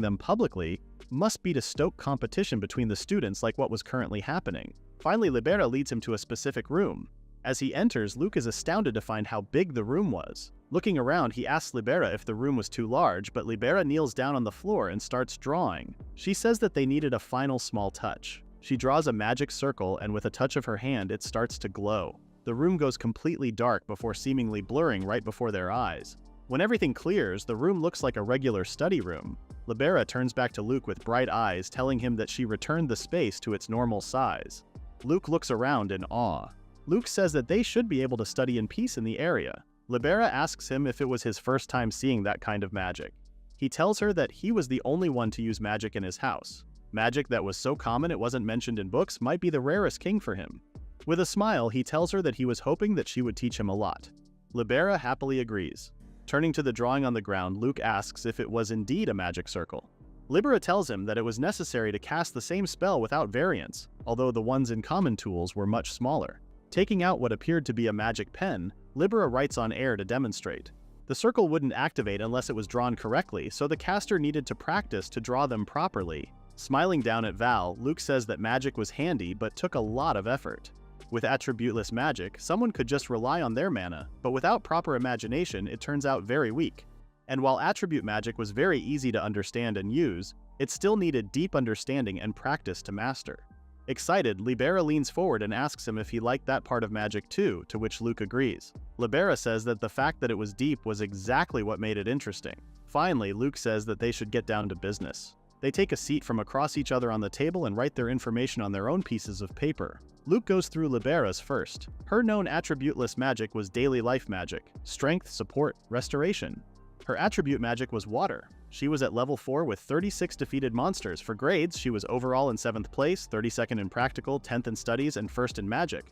them publicly must be to stoke competition between the students like what was currently happening. Finally, Libera leads him to a specific room. As he enters, Luke is astounded to find how big the room was. Looking around, he asks Libera if the room was too large, but Libera kneels down on the floor and starts drawing. She says that they needed a final small touch. She draws a magic circle, and with a touch of her hand, it starts to glow. The room goes completely dark before seemingly blurring right before their eyes. When everything clears, the room looks like a regular study room. Libera turns back to Luke with bright eyes, telling him that she returned the space to its normal size. Luke looks around in awe. Luke says that they should be able to study in peace in the area. Libera asks him if it was his first time seeing that kind of magic. He tells her that he was the only one to use magic in his house. Magic that was so common it wasn't mentioned in books might be the rarest king for him. With a smile, he tells her that he was hoping that she would teach him a lot. Libera happily agrees. Turning to the drawing on the ground, Luke asks if it was indeed a magic circle. Libera tells him that it was necessary to cast the same spell without variance, although the ones in common tools were much smaller. Taking out what appeared to be a magic pen, Libera writes on air to demonstrate. The circle wouldn't activate unless it was drawn correctly, so the caster needed to practice to draw them properly. Smiling down at Val, Luke says that magic was handy but took a lot of effort. With attributeless magic, someone could just rely on their mana, but without proper imagination, it turns out very weak. And while attribute magic was very easy to understand and use, it still needed deep understanding and practice to master. Excited, Libera leans forward and asks him if he liked that part of magic too, to which Luke agrees. Libera says that the fact that it was deep was exactly what made it interesting. Finally, Luke says that they should get down to business. They take a seat from across each other on the table and write their information on their own pieces of paper. Luke goes through Libera's first. Her known attributeless magic was daily life magic, strength, support, restoration. Her attribute magic was water. She was at level 4 with 36 defeated monsters. For grades, she was overall in 7th place, 32nd in practical, 10th in studies, and 1st in magic.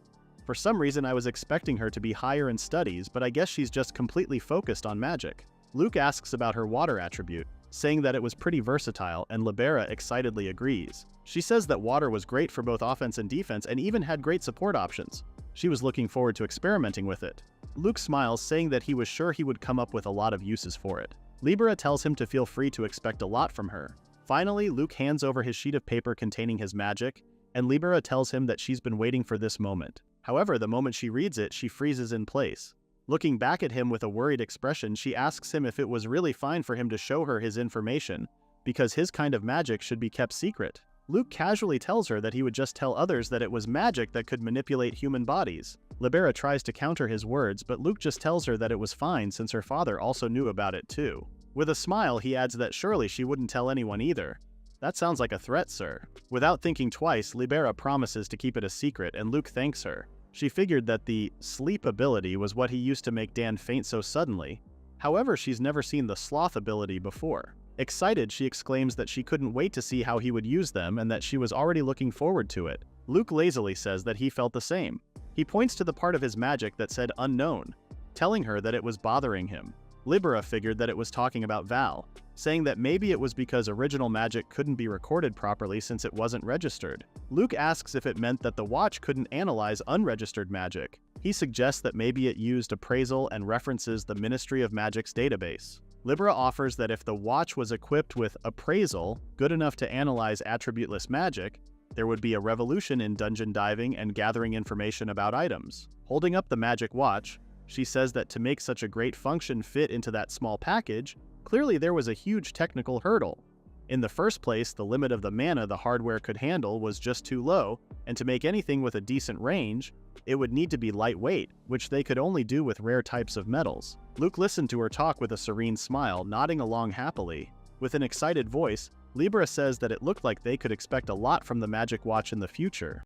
For some reason I was expecting her to be higher in studies, but I guess she's just completely focused on magic. Luke asks about her water attribute, saying that it was pretty versatile, and Libera excitedly agrees. She says that water was great for both offense and defense and even had great support options. She was looking forward to experimenting with it. Luke smiles, saying that he was sure he would come up with a lot of uses for it. Libera tells him to feel free to expect a lot from her. Finally, Luke hands over his sheet of paper containing his magic, and Libera tells him that she's been waiting for this moment. However, the moment she reads it, she freezes in place. Looking back at him with a worried expression, she asks him if it was really fine for him to show her his information, because his kind of magic should be kept secret. Luke casually tells her that he would just tell others that it was magic that could manipulate human bodies. Libera tries to counter his words, but Luke just tells her that it was fine since her father also knew about it too. With a smile, he adds that surely she wouldn't tell anyone either. That sounds like a threat, sir. Without thinking twice, Libera promises to keep it a secret, and Luke thanks her. She figured that the sleep ability was what he used to make Dan faint so suddenly. However, she's never seen the sloth ability before. Excited, she exclaims that she couldn't wait to see how he would use them and that she was already looking forward to it. Luke lazily says that he felt the same. He points to the part of his magic that said unknown, telling her that it was bothering him. Libera figured that it was talking about Val, saying that maybe it was because original magic couldn't be recorded properly since it wasn't registered. Luke asks if it meant that the watch couldn't analyze unregistered magic. He suggests that maybe it used appraisal and references the Ministry of Magic's database. Libera offers that if the watch was equipped with appraisal, good enough to analyze attributeless magic, there would be a revolution in dungeon diving and gathering information about items. Holding up the magic watch, she says that to make such a great function fit into that small package, clearly there was a huge technical hurdle. In the first place, the limit of the mana the hardware could handle was just too low, and to make anything with a decent range, it would need to be lightweight, which they could only do with rare types of metals. Luke listened to her talk with a serene smile, nodding along happily. With an excited voice, Libera says that it looked like they could expect a lot from the magic watch in the future.